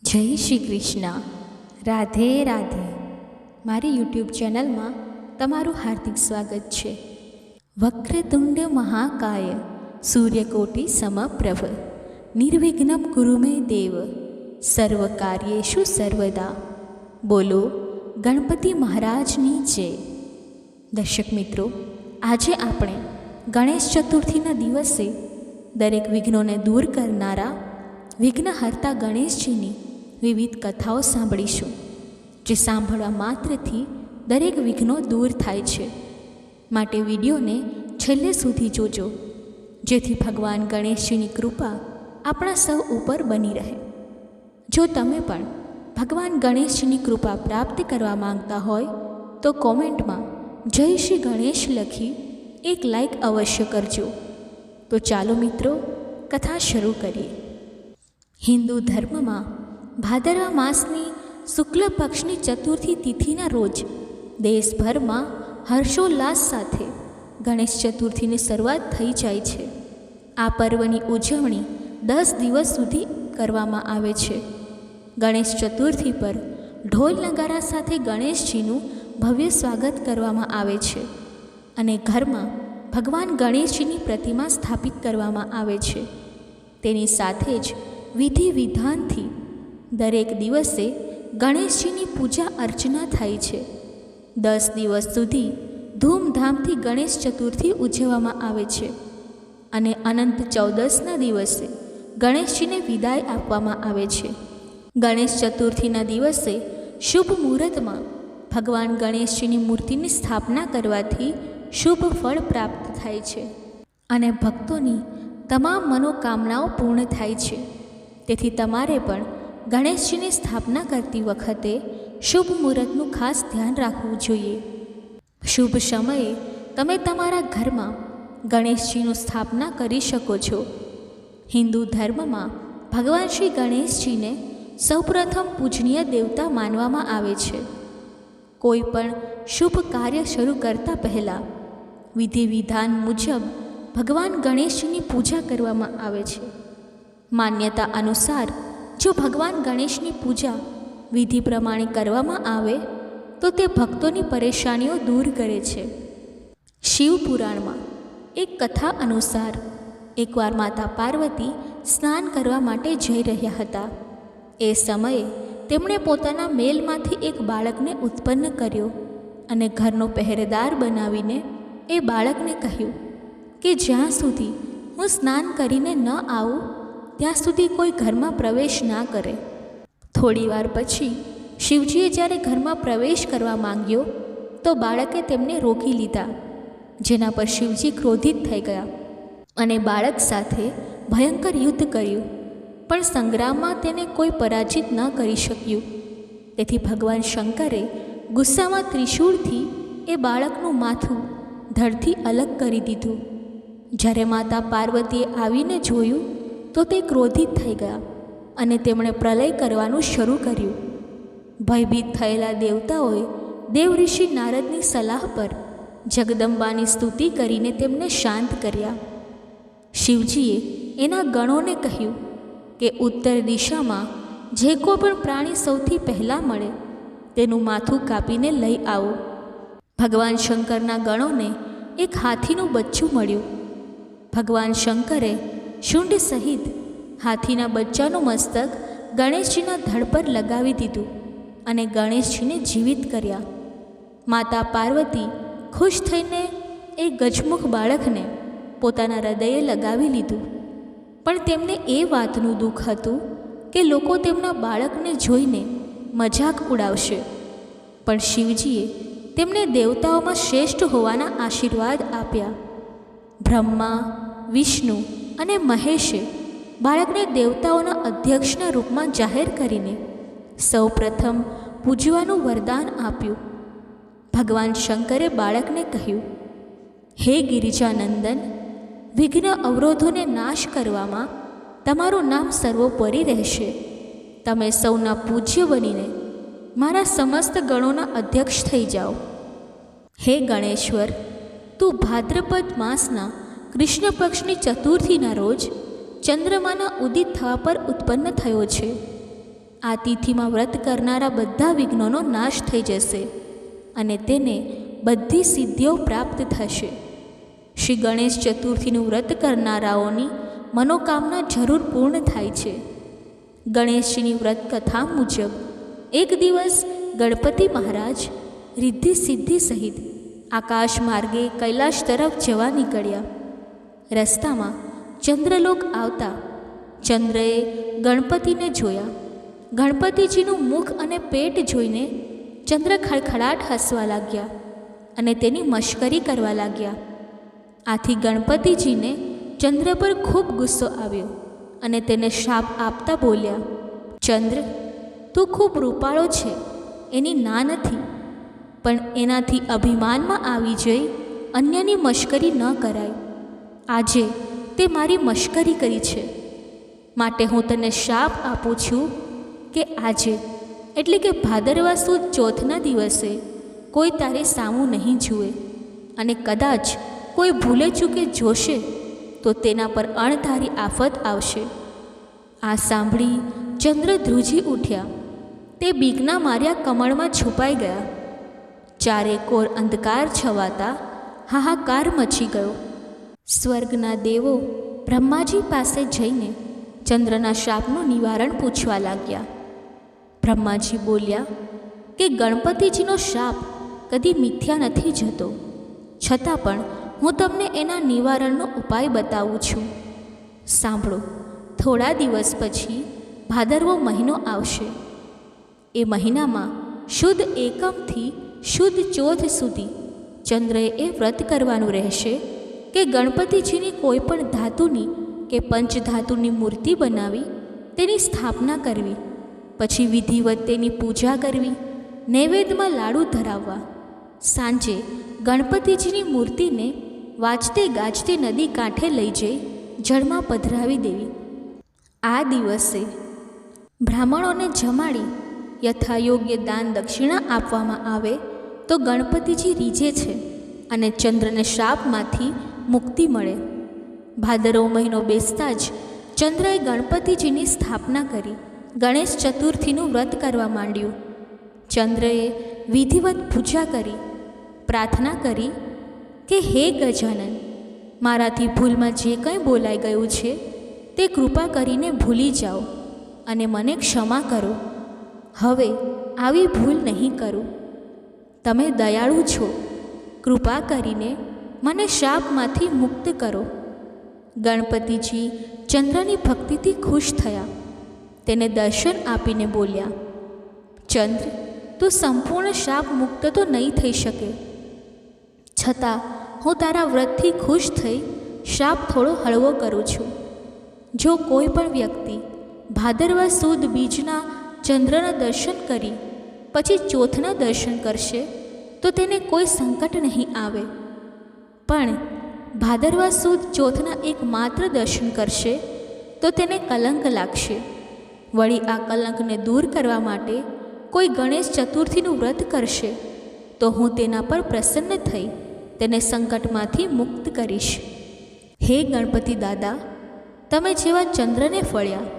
જય શ્રી કૃષ્ણ. રાધે રાધે. મારી યુટ્યુબ ચેનલમાં તમારું હાર્દિક સ્વાગત છે. વક્રતુંડ મહાકાય સૂર્યકોટિ સમપ્રભ નિર્વિઘ્નમ કુરુ મે દેવ સર્વ કાર્યેષુ સર્વદા. બોલો ગણપતિ મહારાજની જય. દર્શક મિત્રો, આજે આપણે ગણેશ ચતુર્થીના દિવસે દરેક વિઘ્નોને દૂર કરનારા વિઘ્નહર્તા ગણેશજીની વિવિધ કથાઓ સાંભળીશું, જે સાંભળવા માત્રથી દરેક વિઘ્નો દૂર થાય છે. માટે વિડીયોને છેલ્લે સુધી જોજો, જેથી ભગવાન ગણેશજીની કૃપા આપણા સૌ ઉપર બની રહે. જો તમે પણ ભગવાન ગણેશજીની કૃપા પ્રાપ્ત કરવા માંગતા હોય તો કોમેન્ટમાં જય શ્રી ગણેશ લખી એક લાઈક અવશ્ય કરજો. તો ચાલો મિત્રો, કથા શરૂ કરીએ. હિન્દુ ધર્મમાં ભાદરવા માસની શુક્લ પક્ષની ચતુર્થી તિથિના રોજ દેશભરમાં હર્ષોલ્લાસ સાથે ગણેશ ચતુર્થીની શરૂઆત થઈ જાય છે. આ પર્વની ઉજવણી 10 દિવસ સુધી કરવામાં આવે છે. ગણેશ ચતુર્થી પર ઢોલ નગારા સાથે ગણેશજીનું ભવ્ય સ્વાગત કરવામાં આવે છે અને ઘરમાં ભગવાન ગણેશજીની પ્રતિમા સ્થાપિત કરવામાં આવે છે. તેની સાથે જ વિધિ વિધાનથી દરેક દિવસે ગણેશજીની પૂજા અર્ચના થાય છે. 10 દિવસ સુધી ધૂમધામથી ગણેશ ચતુર્થી ઉજવવામાં આવે છે અને અનંત ચૌદસના દિવસે ગણેશજીને વિદાય આપવામાં આવે છે. ગણેશ ચતુર્થીના દિવસે શુભ મુહૂર્તમાં ભગવાન ગણેશજીની મૂર્તિની સ્થાપના કરવાથી શુભ ફળ પ્રાપ્ત થાય છે અને ભક્તોની તમામ મનોકામનાઓ પૂર્ણ થાય છે. તેથી તમારે પણ ગણેશજીની સ્થાપના કરતી વખતે શુભ મુહૂર્તનું ખાસ ધ્યાન રાખવું જોઈએ. શુભ સમયે તમે તમારા ઘરમાં ગણેશજીની સ્થાપના કરી શકો છો. હિન્દુ ધર્મમાં ભગવાન શ્રી ગણેશજીને સૌપ્રથમ પૂજનીય દેવતા માનવામાં આવે છે. કોઈ પણ શુભ કાર્ય શરૂ કરતા પહેલાં વિધિ વિધાન મુજબ ભગવાન ગણેશજીની પૂજા કરવામાં આવે છે. માન્યતા અનુસાર જો ભગવાન ગણેશની પૂજા વિધિ પ્રમાણે કરવામાં આવે તો તે ભક્તોની પરેશાનીઓ દૂર કરે છે. શિવ પુરાણમાં એક કથા અનુસાર એકવાર માતા પાર્વતી સ્નાન કરવા માટે જઈ રહ્યા હતા. એ સમયે તેમણે પોતાના મેલમાંથી એક બાળકને ઉત્પન્ન કર્યો અને ઘરનો પહેરેદાર બનાવીને એ બાળકને કહ્યું કે જ્યાં સુધી હું સ્નાન કરીને ન આવું ત્યાં સુધી કોઈ ઘરમાં પ્રવેશ ના કરે. થોડીવાર પછી શિવજીએ જ્યારે ઘરમાં પ્રવેશ કરવા માંગ્યો તો બાળકે તેમને રોકી લીધા, જેના પર શિવજી ક્રોધિત થઈ ગયા અને બાળક સાથે ભયંકર યુદ્ધ કર્યું, પણ સંગ્રામમાં તેને કોઈ પરાજિત ન કરી શક્યું. તેથી ભગવાન શંકરે ગુસ્સામાં ત્રિશૂળથી એ બાળકનું માથું ધડથી અલગ કરી દીધું. જ્યારે માતા પાર્વતીએ આવીને જોયું તો તે ક્રોધિત થઈ ગયા અને તેમણે પ્રલય કરવાનું શરૂ કર્યું. ભયભીત થયેલા દેવતાઓએ દેવઋષિ નારદની સલાહ પર જગદંબાની સ્તુતિ કરીને તેમને શાંત કર્યા. શિવજીએ એના ગણોને કહ્યું કે ઉત્તર દિશામાં જે કોઈ પણ પ્રાણી સૌથી પહેલાં મળે તેનું માથું કાપીને લઈ આવો. ભગવાન શંકરના ગણોને એક હાથીનું બચ્ચું મળ્યું. ભગવાન શંકરે શુંડ સહિત હાથીના બચ્ચાનું મસ્તક ગણેશજીના ધડ પર લગાવી દીધું અને ગણેશજીને જીવિત કર્યા. માતા પાર્વતી ખુશ થઈને એ ગજમુખ બાળકને પોતાના હૃદયે લગાવી લીધું, પણ તેમને એ વાતનું દુઃખ હતું કે લોકો તેમના બાળકને જોઈને મજાક ઉડાવશે. પણ શિવજીએ તેમને દેવતાઓમાં શ્રેષ્ઠ હોવાના આશીર્વાદ આપ્યા. બ્રહ્મા, વિષ્ણુ અને મહેશે બાળકને દેવતાઓના અધ્યક્ષના રૂપમાં જાહેર કરીને સૌપ્રથમ પૂજવાનું વરદાન આપ્યું. ભગવાન શંકરે બાળકને કહ્યું, હે ગિરિજાનંદન, વિઘ્ન અવરોધોને નાશ કરવામાં તમારું નામ સર્વોપરી રહેશે. તમે સૌના પૂજ્ય બનીને મારા સમસ્ત ગણોના અધ્યક્ષ થઈ જાઓ. હે ગણેશ્વર, તું ભાદ્રપદ માસના કૃષ્ણ પક્ષની ચતુર્થીના રોજ ચંદ્રમાના ઉદિત થવા પર ઉત્પન્ન થયો છે. આ તિથિમાં વ્રત કરનારા બધા વિઘ્નોનો નાશ થઈ જશે અને તેને બધી સિદ્ધિઓ પ્રાપ્ત થશે. શ્રી ગણેશ ચતુર્થીનું વ્રત કરનારાઓની મનોકામના જરૂર પૂર્ણ થાય છે. ગણેશજીની વ્રત કથા મુજબ એક દિવસ ગણપતિ મહારાજ રિદ્ધિ સિદ્ધિ સહિત આકાશ માર્ગે કૈલાશ તરફ જવા નીકળ્યા. રસ્તામાં ચંદ્રલોક આવતા ચંદ્રએ ગણપતિને જોયા. ગણપતિજીનું મુખ અને પેટ જોઈને ચંદ્ર ખડખડાટ હસવા લાગ્યા અને તેની મશ્કરી કરવા લાગ્યા. આથી ગણપતિજીને ચંદ્ર પર ખૂબ ગુસ્સો આવ્યો અને તેને શાપ આપતા બોલ્યા, ચંદ્ર, તું ખૂબ રૂપાળો છે એની ના નથી, પણ એનાથી અભિમાનમાં આવી જઈ અન્યની મશ્કરી ન કરાય. આજે તે મારી મશ્કરી કરી છે, માટે હું તને શાપ આપું છું કે આજે એટલે કે ભાદરવા સુદ ચોથના દિવસે કોઈ તારે સામું નહીં જુએ અને કદાચ કોઈ ભૂલે ચૂકે જોશે તો તેના પર અણધારી આફત આવશે. આ સાંભળી ચંદ્ર ધ્રુજી ઉઠ્યા. તે બીકના માર્યા કમળમાં છુપાઈ ગયા. ચારે કોર અંધકાર છવાતા હાહાકાર મચી ગયો. સ્વર્ગના દેવો બ્રહ્માજી પાસે જઈને ચંદ્રના શાપનું નિવારણ પૂછવા લાગ્યા. બ્રહ્માજી બોલ્યા કે ગણપતિજીનો શાપ કદી મિથ્યા નથી જતો, છતાં પણ હું તમને એના નિવારણનો ઉપાય બતાવું છું. સાંભળો, થોડા દિવસ પછી ભાદરવો મહિનો આવશે. એ મહિનામાં શુદ્ધ એકમથી શુદ્ધ ચોથ સુધી ચંદ્રએ એ વ્રત કરવાનું રહેશે કે ગણપતિજીની કોઈ પણ ધાતુની કે પંચધાતુની મૂર્તિ બનાવી તેની સ્થાપના કરવી, પછી વિધિવત તેની પૂજા કરવી, નૈવેદ્યમાં લાડુ ધરાવવા, સાંજે ગણપતિજીની મૂર્તિને વાજતે ગાજતે નદી કાંઠે લઈ જઈ જળમાં પધરાવી દેવી. આ દિવસે બ્રાહ્મણોને જમાડી યથાયોગ્ય દાન દક્ષિણા આપવામાં આવે તો ગણપતિજી રીઝે છે અને ચંદ્રને શાપમાંથી મુક્તિ મળે. ભાદરવો મહિનો બેસતા જ ચંદ્રએ ગણપતિજીની સ્થાપના કરી ગણેશ ચતુર્થીનું વ્રત કરવા માંડ્યું. ચંદ્રએ વિધિવત પૂજા કરી, પ્રાર્થના કરી કે હે ગજાનન, મારાથી ભૂલમાં જે કંઈ બોલાઈ ગયું છે તે કૃપા કરીને ભૂલી જાઓ અને મને ક્ષમા કરો. હવે આવી ભૂલ નહીં કરું. તમે દયાળુ છો, કૃપા કરીને મને શાપમાંથી મુક્ત કરો. ગણપતિજી ચંદ્રની ભક્તિથી ખુશ થયા. તેને દર્શન આપીને બોલ્યા, ચંદ્ર, તું સંપૂર્ણ શાપ મુક્ત તો નહીં થઈ શકે, છતાં હું તારા વ્રતથી ખુશ થઈ શાપ થોડો હળવો કરું છું. જો કોઈ પણ વ્યક્તિ ભાદરવા સુદ બીજના ચંદ્રના દર્શન કરી પછી ચોથના દર્શન કરશે તો તેને કોઈ સંકટ નહીં આવે, પણ ભાદરવા સુદ ચોથના એક માત્ર દર્શન કરશે તો તેને કલંક લાગશે. વળી આ કલંકને દૂર કરવા માટે કોઈ ગણેશ ચતુર્થીનું વ્રત કરશે તો હું તેના પર પ્રસન્ન થઈ તેને સંકટમાંથી મુક્ત કરીશ. હે ગણપતિ દાદા, તમે જેવા ચંદ્રને ફળ્યા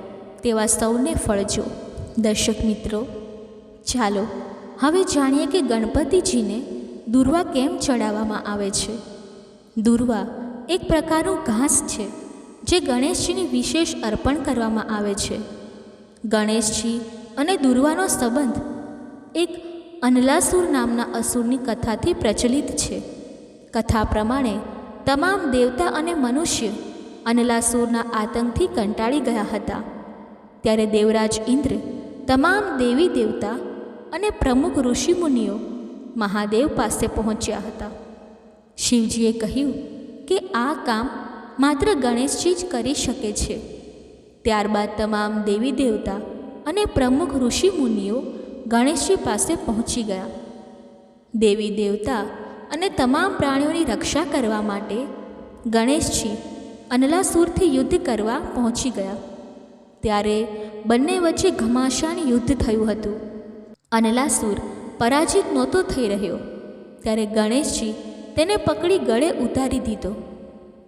તેવા સૌને ફળજો. દર્શક મિત્રો, ચાલો હવે જાણીએ કે ગણપતિજીને દુર્વા કેમ ચડાવવામાં આવે છે. દુર્વા એક પ્રકારનું ઘાસ છે જે ગણેશજીને વિશેષ અર્પણ કરવામાં આવે છે. ગણેશજી અને દુર્વાનો સંબંધ એક અનલાસુર નામના અસુરની કથાથી પ્રચલિત છે. કથા પ્રમાણે તમામ દેવતા અને મનુષ્ય અનલાસુરના આતંકથી કંટાળી ગયા હતા. ત્યારે દેવરાજ ઇન્દ્ર તમામ દેવી દેવતા અને પ્રમુખ ઋષિમુનિઓ મહાદેવ પાસે પહોંચ્યા હતા. શિવજીએ કહ્યું કે આ કામ માત્ર ગણેશજી જ કરી શકે છે. ત્યારબાદ તમામ દેવી દેવતા અને પ્રમુખ ઋષિમુનિઓ ગણેશજી પાસે પહોંચી ગયા. દેવી દેવતા અને તમામ પ્રાણીઓની રક્ષા કરવા માટે ગણેશજી અનલાસુરથી યુદ્ધ કરવા પહોંચી ગયા. ત્યારે બંને વચ્ચે ઘમાસાન યુદ્ધ થયું હતું. અનલાસુર પરાજિત નહોતો થઈ રહ્યો ત્યારે ગણેશજી તેને પકડી ગળે ઉતારી દીધો.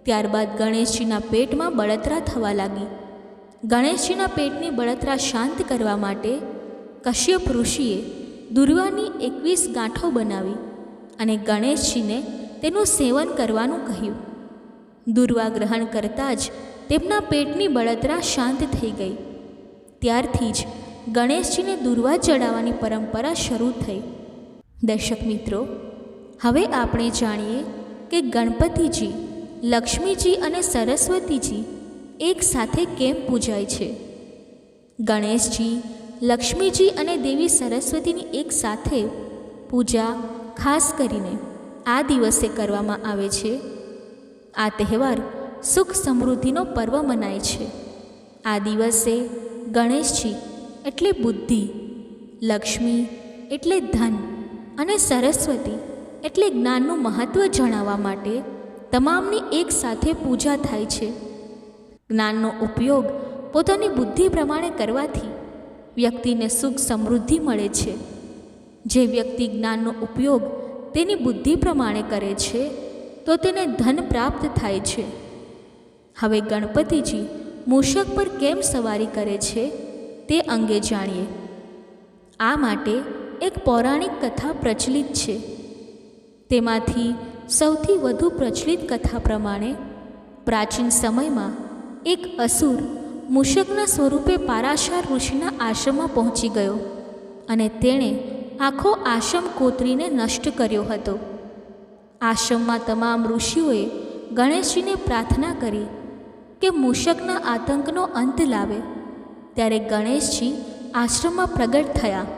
ત્યારબાદ ગણેશજીના પેટમાં બળતરા થવા લાગી ગણેશજીના પેટની બળતરા શાંત કરવા માટે કશ્યપ ઋષિએ દુર્વાની 21 ગાંઠો બનાવી અને ગણેશજીને તેનું સેવન કરવાનું કહ્યું. દુર્વા ગ્રહણ કરતાં જ તેમના પેટની બળતરા શાંત થઈ ગઈ. ત્યારથી જ ગણેશજીને દુર્વા ચડાવવાની પરંપરા શરૂ થઈ. દર્શક મિત્રો, હવે આપણે જાણીએ કે ગણપતિજી, લક્ષ્મીજી અને સરસ્વતીજી એક સાથે કેમ પૂજાય છે. ગણેશજી, લક્ષ્મીજી અને દેવી સરસ્વતીની એક સાથે પૂજા ખાસ કરીને આ દિવસે કરવામાં આવે છે. આ તહેવાર સુખ સમૃદ્ધિનો પર્વ મનાય છે. આ દિવસે ગણેશજી એટલે બુદ્ધિ, લક્ષ્મી એટલે ધન અને સરસ્વતી એટલે જ્ઞાનનું મહત્ત્વ જણાવવા માટે તમામની એક સાથે પૂજા થાય છે. જ્ઞાનનો ઉપયોગ પોતાની બુદ્ધિ પ્રમાણે કરવાથી વ્યક્તિને સુખ સમૃદ્ધિ મળે છે. જે વ્યક્તિ જ્ઞાનનો ઉપયોગ તેની બુદ્ધિ પ્રમાણે કરે છે તો તેને ધન પ્રાપ્ત થાય છે. હવે ગણપતિજી મૂષક પર કેમ સવારી કરે છે તે અંગે જાણીએ. આ માટે એક પૌરાણિક કથા પ્રચલિત છે. તેમાંથી સૌથી વધુ પ્રચલિત કથા પ્રમાણે પ્રાચીન સમયમાં એક અસુર મૂષકના સ્વરૂપે પારાશર ઋષિના આશ્રમમાં પહોંચી ગયો અને તેણે આખો આશ્રમ કોતરીને નષ્ટ કર્યો હતો. આશ્રમમાં તમામ ઋષિઓએ ગણેશજીને પ્રાર્થના કરી કે મૂષકના આતંકનો અંત લાવે. ત્યારે ગણેશજી આશ્રમમાં પ્રગટ થયા.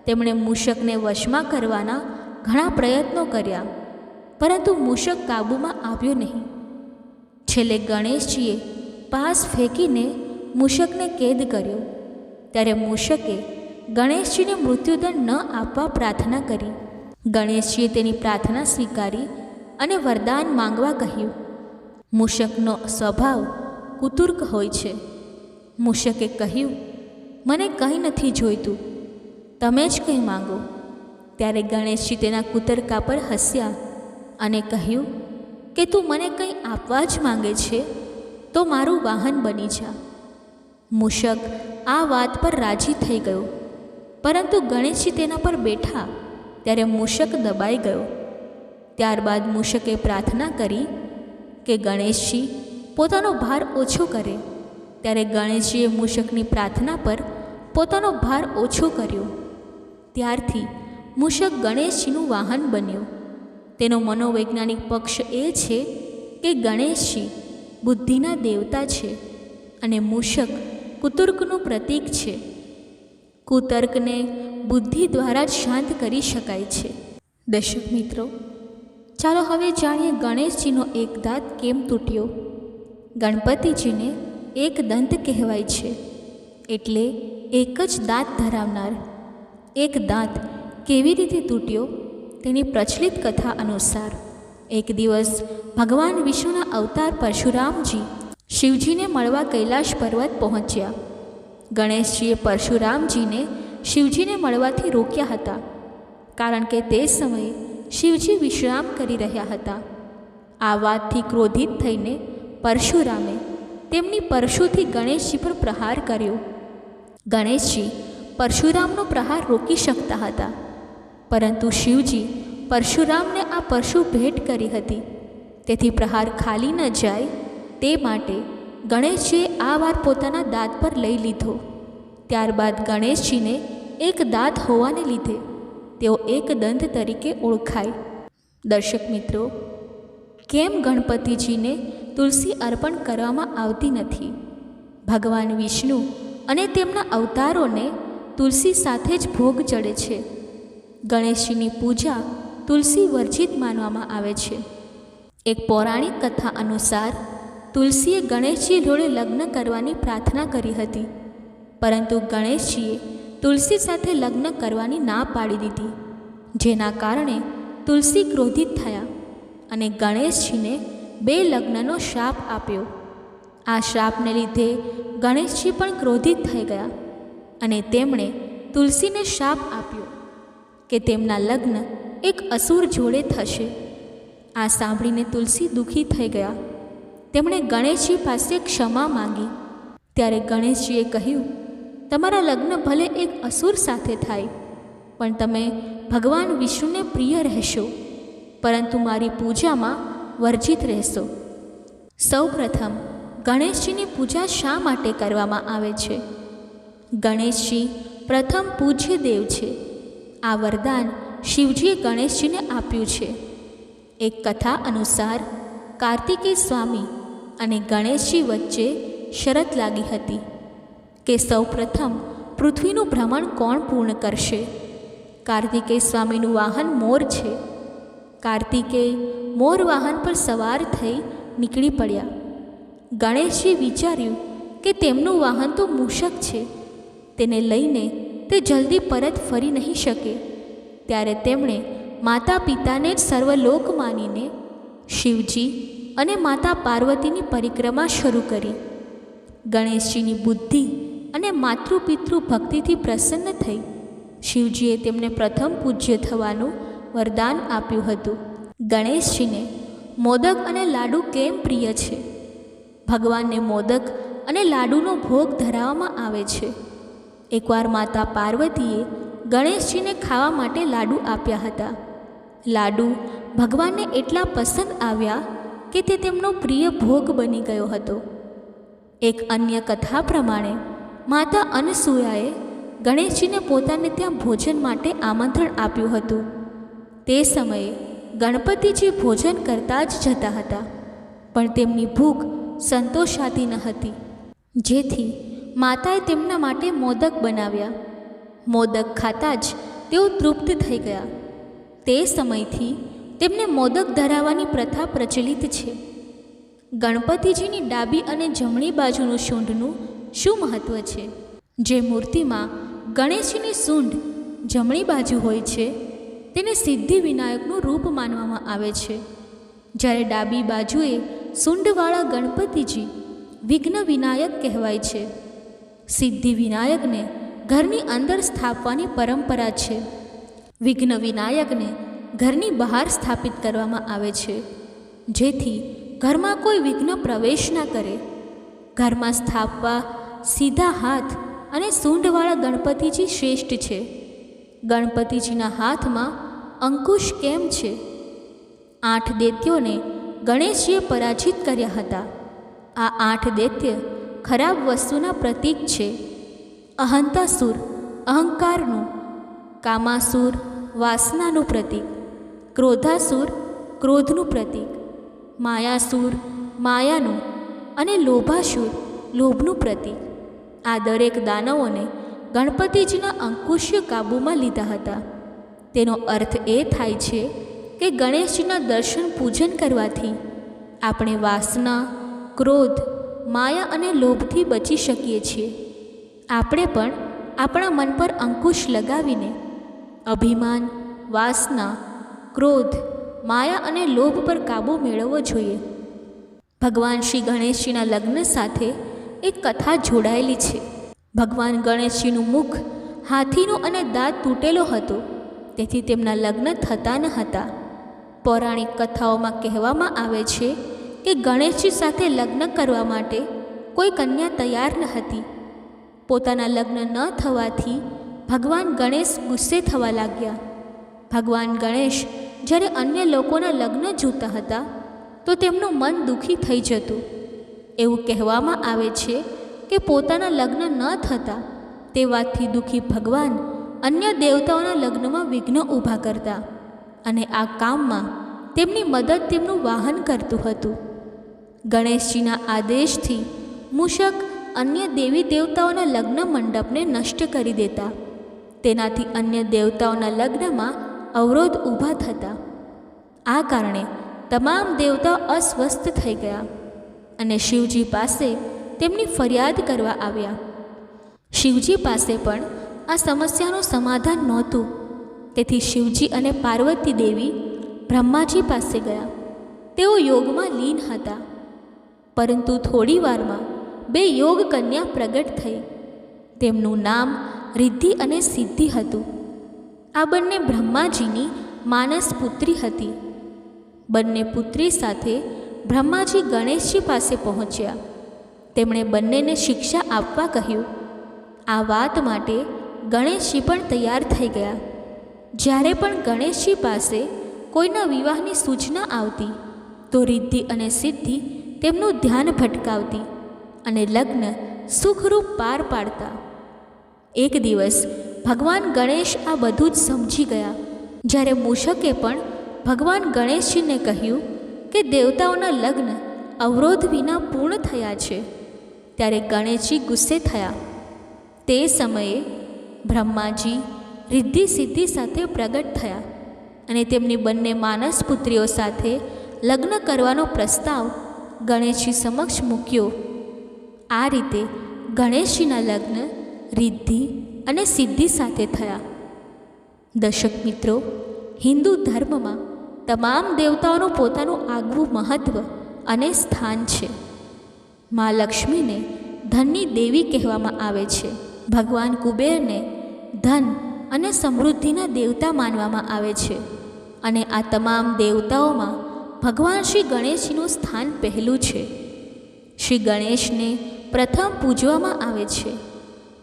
તેમણે મૂષકને વશમાં કરવાના ઘણા પ્રયત્નો કર્યા, પરંતુ મૂષક કાબૂમાં આવ્યો નહીં. છેલ્લે ગણેશજીએ પાસ ફેંકીને મૂષકને કેદ કર્યો. ત્યારે મૂષકે ગણેશજીને મૃત્યુદંડ ન આપવા પ્રાર્થના કરી. ગણેશજીએ તેની પ્રાર્થના સ્વીકારી અને વરદાન માંગવા કહ્યું. મૂષકનો સ્વભાવ કુતુર્ક હોય છે. મૂષકે કહ્યું, મને કંઈ નથી જોઈતું, તમે જ કંઈ માંગો. ત્યારે ગણેશજી તેના કુતર્કા પર હસ્યા અને કહ્યું કે તું મને કંઈ આપવા જ માંગે છે તો મારું વાહન બની જા. મૂષક આ વાત પર રાજી થઈ ગયો, પરંતુ ગણેશજી તેના પર બેઠા ત્યારે મૂષક દબાઈ ગયો. ત્યારબાદ મૂષકે પ્રાર્થના કરી કે ગણેશજી પોતાનો ભાર ઓછો કરે. ત્યારે ગણેશજીએ મૂષકની પ્રાર્થના પર પોતાનો ભાર ઓછો કર્યો. ત્યારથી મૂષક ગણેશજીનું વાહન બન્યો. તેનો મનોવૈજ્ઞાનિક પક્ષ એ છે કે ગણેશજી બુદ્ધિના દેવતા છે અને મૂષક કુતર્કનું પ્રતીક છે. કુતર્કને બુદ્ધિ દ્વારા જ શાંત કરી શકાય છે. દર્શક મિત્રો, ચાલો હવે જાણીએ ગણેશજીનો એક દાંત કેમ તૂટ્યો. ગણપતિજીને એક દંત કહેવાય છે, એટલે એક જ દાંત ધરાવનાર. એક દાંત કેવી રીતે તૂટ્યો તેની પ્રચલિત કથા અનુસાર એક દિવસ ભગવાન વિષ્ણુના અવતાર પરશુરામજી શિવજીને મળવા કૈલાશ પર્વત પહોંચ્યા. ગણેશજીએ પરશુરામજીને શિવજીને મળવાથી રોક્યા હતા, કારણ કે તે સમયે શિવજી વિશ્રામ કરી રહ્યા હતા. આ વાતથી ક્રોધિત થઈને પરશુરામે તેમની પરશુથી ગણેશજી પર પ્રહાર કર્યો. ગણેશજી પરશુરામનો પ્રહાર રોકી શકતા હતા, પરંતુ શિવજી પરશુરામને આ પરશુ ભેટ કરી હતી, તેથી પ્રહાર ખાલી ન જાય તે માટે ગણેશજીએ આ વાર પોતાના દાંત પર લઈ લીધો. ત્યારબાદ ગણેશજીને એક દાંત હોવાને લીધે તેઓ એક દંત તરીકે ઓળખાય. દર્શક મિત્રો, કેમ ગણપતિજીને તુલસી અર્પણ કરવામાં આવતી નથી? ભગવાન વિષ્ણુ અને તેમના અવતારોને તુલસી સાથે જ ભોગ ચડે છે. ગણેશજીની પૂજા તુલસી વર્જિત માનવામાં આવે છે. એક પૌરાણિક કથા અનુસાર તુલસીએ ગણેશજી જોડે લગ્ન કરવાની પ્રાર્થના કરી હતી, પરંતુ ગણેશજીએ તુલસી સાથે લગ્ન કરવાની ના પાડી દીધી, જેના કારણે તુલસી ક્રોધિત થયા અને ગણેશજીને 2 લગ્નનો શ્રાપ આપ્યો. આ શ્રાપને લીધે ગણેશજી પણ ક્રોધિત થઈ ગયા અને તેમણે તુલસીને શ્રાપ આપ્યો કે તેમના લગ્ન એક અસુર જોડે થશે. આ સાંભળીને તુલસી દુઃખી થઈ ગયા. તેમણે ગણેશજી પાસે ક્ષમા માંગી. ત્યારે ગણેશજીએ કહ્યું, તમારા લગ્ન ભલે એક અસુર સાથે થાય, પણ તમે ભગવાન વિષ્ણુને પ્રિય રહેશો, પરંતુ મારી પૂજામાં વર્જિત રહેશો. સૌપ્રથમ ગણેશજીની પૂજા શા માટે કરવામાં આવે છે? ગણેશજી પ્રથમ પૂજ્ય દેવ છે. આ વરદાન શિવજીએ ગણેશજીને આપ્યું છે. એક કથા અનુસાર કાર્તિકેય સ્વામી અને ગણેશજી વચ્ચે શરત લાગી હતી કે સૌપ્રથમ પૃથ્વીનું ભ્રમણ કોણ પૂર્ણ કરશે. કાર્તિકેય સ્વામીનું વાહન મોર છે. કાર્તિકેય મોર વાહન પર સવાર થઈ નીકળી પડ્યા. ગણેશજી વિચાર્યું કે તેમનું વાહન તો મૂષક છે, તેને લઈને તે જલ્દી પરત ફરી નહીં શકે. ત્યારે તેમણે માતા પિતાને જ સર્વલોક માનીને શિવજી અને માતા પાર્વતીની પરિક્રમા શરૂ કરી. ગણેશજીની બુદ્ધિ અને માતૃપિતૃ ભક્તિથી પ્રસન્ન થઈ શિવજીએ તેમને પ્રથમ પૂજ્ય થવાનું વરદાન આપ્યું હતું. ગણેશજીને મોદક અને લાડુ કેમ પ્રિય છે? ભગવાનને મોદક અને લાડુનો ભોગ ધરાવવામાં આવે છે. એકવાર માતા પાર્વતીએ ગણેશજીને ખાવા માટે લાડુ આપ્યા હતા. લાડુ ભગવાનને એટલા પસંદ આવ્યા કે તે તેમનો પ્રિય ભોગ બની ગયો હતો. એક અન્ય કથા પ્રમાણે માતા અનસૂયાએ ગણેશજીને પોતાને ત્યાં ભોજન માટે આમંત્રણ આપ્યું હતું. તે સમયે ગણપતિજી ભોજન કરતા જ જતા હતા, પણ તેમની ભૂખ સંતોષાતી ન હતી, જેથી માતાએ તેમના માટે મોદક બનાવ્યા. મોદક ખાતા જ તેઓ તૃપ્ત થઈ ગયા. તે સમયથી તેમને મોદક ધરાવવાની પ્રથા પ્રચલિત છે. ગણપતિજીની ડાબી અને જમણી બાજુનું સૂંઢનું શું મહત્ત્વ છે? જે મૂર્તિમાં ગણેશજીની સૂંઢ જમણી બાજુ હોય છે તેને સિદ્ધિ વિનાયકનું રૂપ માનવામાં આવે છે, જ્યારે ડાબી બાજુએ સૂંઢવાળા ગણપતિજી વિઘ્ન વિનાયક કહેવાય છે. સિદ્ધિ વિનાયકને ઘરની અંદર સ્થાપવાની પરંપરા છે. વિઘ્ન વિનાયકને ઘરની બહાર સ્થાપિત કરવામાં આવે છે, જેથી ઘરમાં કોઈ વિઘ્ન પ્રવેશ ના કરે. ઘરમાં સ્થાપવા સીધા હાથ અને સૂંઢવાળા ગણપતિજી શ્રેષ્ઠ છે. ગણપતિજીના હાથમાં અંકુશ કેમ છે? 8 દૈત્યોને ગણેશજીએ પરાજિત કર્યા હતા. આ 8 દૈત્ય ખરાબ વસ્તુના પ્રતીક છે. અહંતાસુર અહંકારનું, કામાસુર વાસનાનું પ્રતીક, ક્રોધાસુર ક્રોધનું પ્રતીક, માયાસુર માયાનું અને લોભાસુર લોભનું પ્રતીક. આ દરેક દાનવોને ગણપતિજીના અંકુશ્ય કાબૂમાં લીધા હતા. તેનો અર્થ એ થાય છે કે ગણેશજીના દર્શન પૂજન કરવાથી આપણે વાસના, ક્રોધ, માયા અને લોભથી બચી શકીએ છીએ. આપણે પણ આપણા મન પર અંકુશ લગાવીને અભિમાન, વાસના, ક્રોધ, માયા અને લોભ પર કાબૂ મેળવવો જોઈએ. ભગવાન શ્રી ગણેશજીના લગ્ન સાથે એક કથા જોડાયેલી છે. ભગવાન ગણેશજીનું મુખ હાથીનું અને દાંત તૂટેલો હતો, તેથી તેમના લગ્ન થતા ન હતા. પૌરાણિક કથાઓમાં કહેવામાં આવે છે કે ગણેશજી સાથે લગ્ન કરવા માટે કોઈ કન્યા તૈયાર ન હતી. પોતાના લગ્ન ન થવાથી ભગવાન ગણેશ ગુસ્સે થવા લાગ્યા. ભગવાન ગણેશ જ્યારે અન્ય લોકોના લગ્ન જોતા હતા તો તેમનું મન દુઃખી થઈ જતું. એવું કહેવામાં આવે છે કે પોતાના લગ્ન ન થતા તે વાતથી દુઃખી ભગવાન અન્ય દેવતાઓના લગ્નમાં વિઘ્ન ઊભા કરતા અને આ કામમાં તેમની મદદ તેમનું વાહન કરતું હતું. ગણેશજીના આદેશથી મૂષક અન્ય દેવી દેવતાઓના લગ્ન મંડપને નષ્ટ કરી દેતા. તેનાથી અન્ય દેવતાઓના લગ્નમાં અવરોધ ઊભા થતા. આ કારણે તમામ દેવતાઓ અસ્વસ્થ થઈ ગયા અને શિવજી પાસે તેમની ફરિયાદ કરવા આવ્યા. શિવજી પાસે પણ આ સમસ્યાનું સમાધાન નહોતું, તેથી શિવજી અને પાર્વતી દેવી બ્રહ્માજી પાસે ગયા. તેઓ યોગમાં લીન હતા, પરંતુ થોડી વારમાં 2 યોગ કન્યા પ્રગટ થઈ. તેમનું નામ રિદ્ધિ અને સિદ્ધિ હતું. આ બંને બ્રહ્માજીની માનસ પુત્રી હતી. બંને પુત્રી સાથે બ્રહ્માજી ગણેશજી પાસે પહોંચ્યા. તેમણે બંનેને શિક્ષા આપવા કહ્યું. આ વાત માટે ગણેશજી પણ તૈયાર થઈ ગયા. જ્યારે પણ ગણેશજી પાસે કોઈના વિવાહની સૂચના આવતી તો રિદ્ધિ અને સિદ્ધિ તેમનું ધ્યાન ભટકાવતી અને લગ્ન સુખરૂપ પાર પાડતા. એક દિવસ ભગવાન ગણેશ આ બધું જ સમજી ગયા. જ્યારે મૂષકે પણ ભગવાન ગણેશજીને કહ્યું કે દેવતાઓના લગ્ન અવરોધ વિના પૂર્ણ થયા છે, ત્યારે ગણેશજી ગુસ્સે થયા. તે સમયે બ્રહ્માજી રિદ્ધિ સિદ્ધિ સાથે પ્રગટ થયા અને તેમની બંને માનસ પુત્રીઓ સાથે લગ્ન કરવાનો પ્રસ્તાવ ગણેશજી સમક્ષ મૂક્યો. આ રીતે ગણેશજીના લગ્ન રિદ્ધિ અને સિદ્ધિ સાથે થયા. દર્શક મિત્રો, હિન્દુ ધર્મમાં તમામ દેવતાઓનું પોતાનું આગવું મહત્ત્વ અને સ્થાન છે. મા લક્ષ્મીને ધનની દેવી કહેવામાં આવે છે. ભગવાન કુબેરને ધન અને સમૃદ્ધિના દેવતા માનવામાં આવે છે. અને આ તમામ દેવતાઓમાં ભગવાન શ્રી ગણેશજીનું સ્થાન પહેલું છે. શ્રી ગણેશને પ્રથમ પૂજવામાં આવે છે.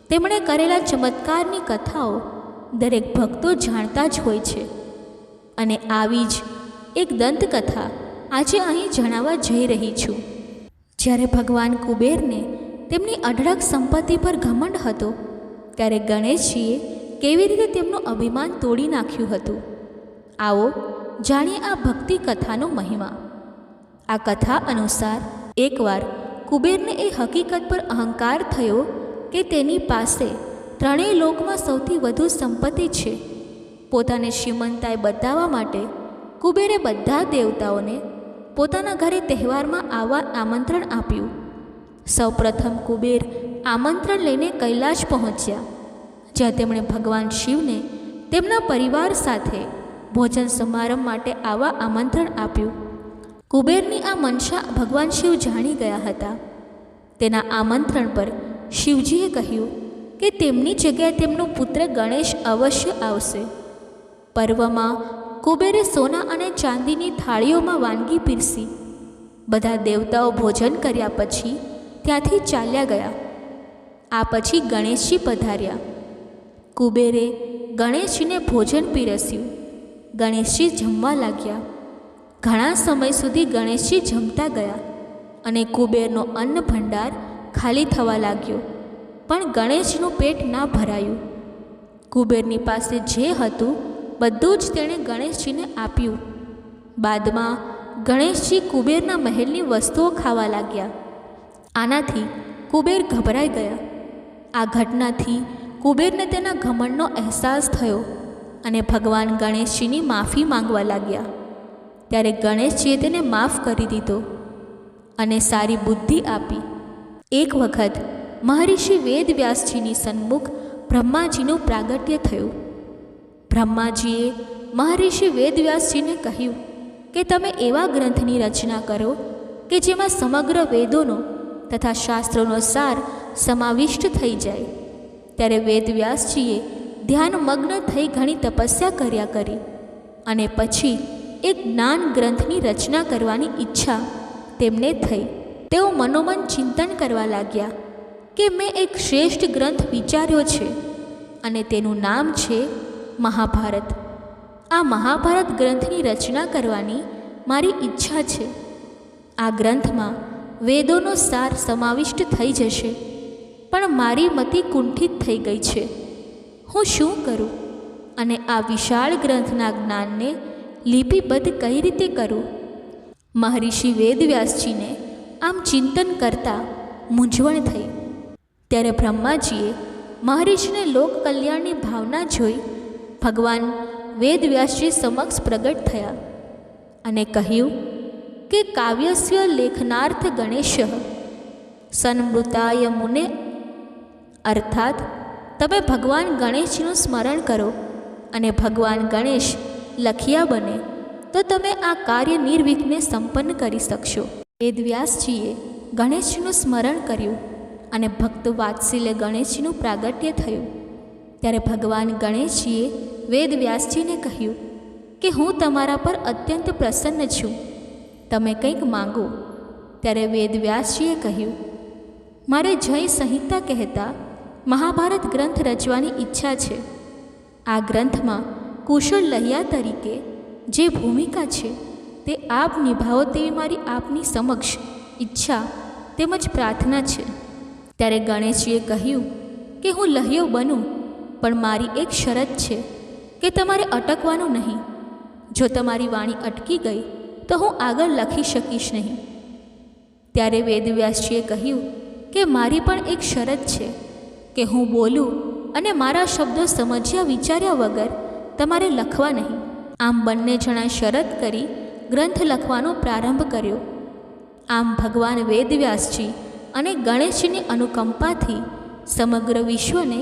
તેમણે કરેલા ચમત્કારની કથાઓ દરેક ભક્તો જાણતા જ હોય છે. અને આવી જ એક દંતકથા આજે અહીં જણાવવા જઈ રહી છું. જ્યારે ભગવાન કુબેરને તેમની અઢળક સંપત્તિ પર ઘમંડ હતો, ત્યારે ગણેશજીએ કેવી રીતે તેમનું અભિમાન તોડી નાખ્યું હતું. આવો જાણીએ આ ભક્તિ કથાનો મહિમા. આ કથા અનુસાર એકવાર કુબેરને એ હકીકત પર અહંકાર થયો કે તેની પાસે ત્રણેય લોકમાં સૌથી વધુ સંપત્તિ છે. પોતાને શ્રીમંતાઈ બતાવવા માટે કુબેરે બધા દેવતાઓને પોતાના ઘરે તહેવારમાં આવવા આમંત્રણ આપ્યું. સૌપ્રથમ કુબેર આમંત્રણ લઈને કૈલાશ પહોંચ્યા, જ્યાં તેમણે ભગવાન શિવને તેમના પરિવાર સાથે ભોજન સમારંભ માટે આવવા આમંત્રણ આપ્યું. કુબેરની આ મનસા ભગવાન શિવ જાણી ગયા હતા. તેના આમંત્રણ પર શિવજીએ કહ્યું કે તેમની જગ્યાએ તેમનો પુત્ર ગણેશ અવશ્ય આવશે. પર્વમાં કુબેરે સોના અને ચાંદીની થાળીઓમાં વાનગી પીરસી. બધા દેવતાઓ ભોજન કર્યા પછી ત્યાંથી ચાલ્યા ગયા. આ પછી ગણેશજી પધાર્યા. કુબેરે ગણેશજીને ભોજન પીરસ્યું. ગણેશજી જમવા લાગ્યા. ઘણા સમય સુધી ગણેશજી જમતા ગયા અને કુબેરનો અન્ન ભંડાર ખાલી થવા લાગ્યો, પણ ગણેશજીનું પેટ ના ભરાયું. કુબેરની પાસે જે હતું બધું જ તેણે ગણેશજીને આપ્યું. બાદમાં ગણેશજી કુબેરના મહેલની વસ્તુઓ ખાવા લાગ્યા. આનાથી કુબેર ગભરાઈ ગયા. આ ઘટનાથી કુબેરને તેના ઘમંડનો અહેસાસ થયો અને ભગવાન ગણેશજીની માફી માંગવા લાગ્યા. ત્યારે ગણેશજીએ તેને માફ કરી દીધો અને સારી બુદ્ધિ આપી. એક વખત મહર્ષિ વેદવ્યાસજીની સન્મુખ બ્રહ્માજીનું પ્રાગટ્ય થયું. બ્રહ્માજીએ મહર્ષિ વેદવ્યાસજીને કહ્યું કે તમે એવા ગ્રંથની રચના કરો કે જેમાં સમગ્ર વેદોનો તથા શાસ્ત્રોનો સાર સમાવિષ્ટ થઈ જાય. ત્યારે વેદવ્યાસજીએ ધ્યાનમગ્ન થઈ ઘણી તપસ્યા કર્યા કરી અને પછી એક જ્ઞાન ગ્રંથની રચના કરવાની ઈચ્છા તેમને થઈ. તેઓ મનોમન ચિંતન કરવા લાગ્યા કે મેં એક શ્રેષ્ઠ ગ્રંથ વિચાર્યો છે અને તેનું નામ છે મહાભારત. આ મહાભારત ગ્રંથની રચના કરવાની મારી ઈચ્છા છે. આ ગ્રંથમાં વેદોનો સાર સમાવિષ્ટ થઈ જશે, પણ મારી મતિ કુંઠિત થઈ ગઈ છે. હું શું કરું અને આ વિશાળ ગ્રંથના જ્ઞાનને લિપિબદ્ધ કઈ રીતે કરું? મહર્ષિ વેદવ્યાસજીને આમ ચિંતન કરતાં મૂંઝવણ થઈ. ત્યારે બ્રહ્માજીએ મહર્ષિને લોક કલ્યાણની ભાવના જોઈ ભગવાન વેદવ્યાસજી સમક્ષ પ્રગટ થયા અને કહ્યું કે કાવ્યસ્ય લેખનાર્થ ગણેશ સન્મૃતાય મુને, અર્થાત તમે ભગવાન ગણેશજીનું સ્મરણ કરો અને ભગવાન ગણેશ લખિયા બને તો તમે આ કાર્ય નિર્વિઘ્ને સંપન્ન કરી શકશો. વેદવ્યાસજીએ ગણેશજીનું સ્મરણ કર્યું અને ભક્ત વાત્સલ્ય ગણેશજીનું પ્રાગટ્ય થયું. ત્યારે ભગવાન ગણેશજીએ વેદવ્યાસજીને કહ્યું કે હું તમારા પર અત્યંત પ્રસન્ન છું, તમે કંઈક માંગો. ત્યારે વેદવ્યાસજીએ કહ્યું મારે જય સંહિતા કહેતા મહાભારત ગ્રંથ રચવાની ઈચ્છા છે. આ ગ્રંથમાં કુશળ લહિયા તરીકે જે ભૂમિકા છે તે આપ નિભાવો તેવી મારી આપની સમક્ષ ઈચ્છા તેમજ પ્રાર્થના છે. ત્યારે ગણેશજીએ કહ્યું કે હું લહિયો બનું, પણ મારી એક શરત છે કે તમારે અટકવાનું નહીં. જો તમારી વાણી અટકી ગઈ તો હું આગળ લખી શકીશ નહીં. ત્યારે વેદવ્યાસજીએ કહ્યું કે મારી પણ એક શરત છે કે હું બોલું અને મારા શબ્દો સમજ્યા વિચાર્યા વગર તમારે લખવા નહીં. આમ બંને જણા શરત કરી ગ્રંથ લખવાનો પ્રારંભ કર્યો. આમ ભગવાન વેદવ્યાસજી અને ગણેશજીની અનુકંપાથી સમગ્ર વિશ્વને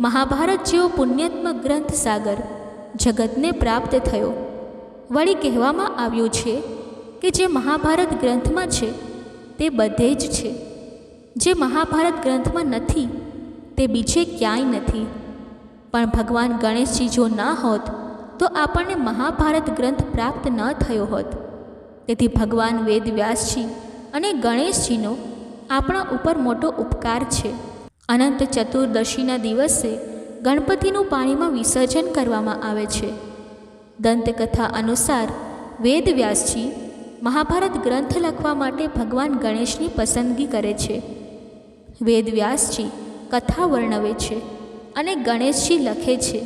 મહાભારત જેવો પુણ્યાત્મક ગ્રંથ સાગર જગતને પ્રાપ્ત થયો. વળી કહેવામાં આવ્યું છે કે જે મહાભારત ગ્રંથમાં છે તે બધે જ છે. જે મહાભારત ગ્રંથમાં નથી તે બીજે ક્યાંય નથી. પણ ભગવાન ગણેશજી જો ના હોત તો આપણને મહાભારત ગ્રંથ પ્રાપ્ત ન થયો હોત. તેથી ભગવાન વેદવ્યાસજી અને ગણેશજીનો આપણા ઉપર મોટો ઉપકાર છે. અનંત ચતુર્દશીના દિવસે ગણપતિનું પાણીમાં વિસર્જન કરવામાં આવે છે. દંતકથા અનુસાર વેદવ્યાસજી મહાભારત ગ્રંથ લખવા માટે ભગવાન ગણેશની પસંદગી કરે છે. વેદવ્યાસજી કથા વર્ણવે છે અને ગણેશજી લખે છે.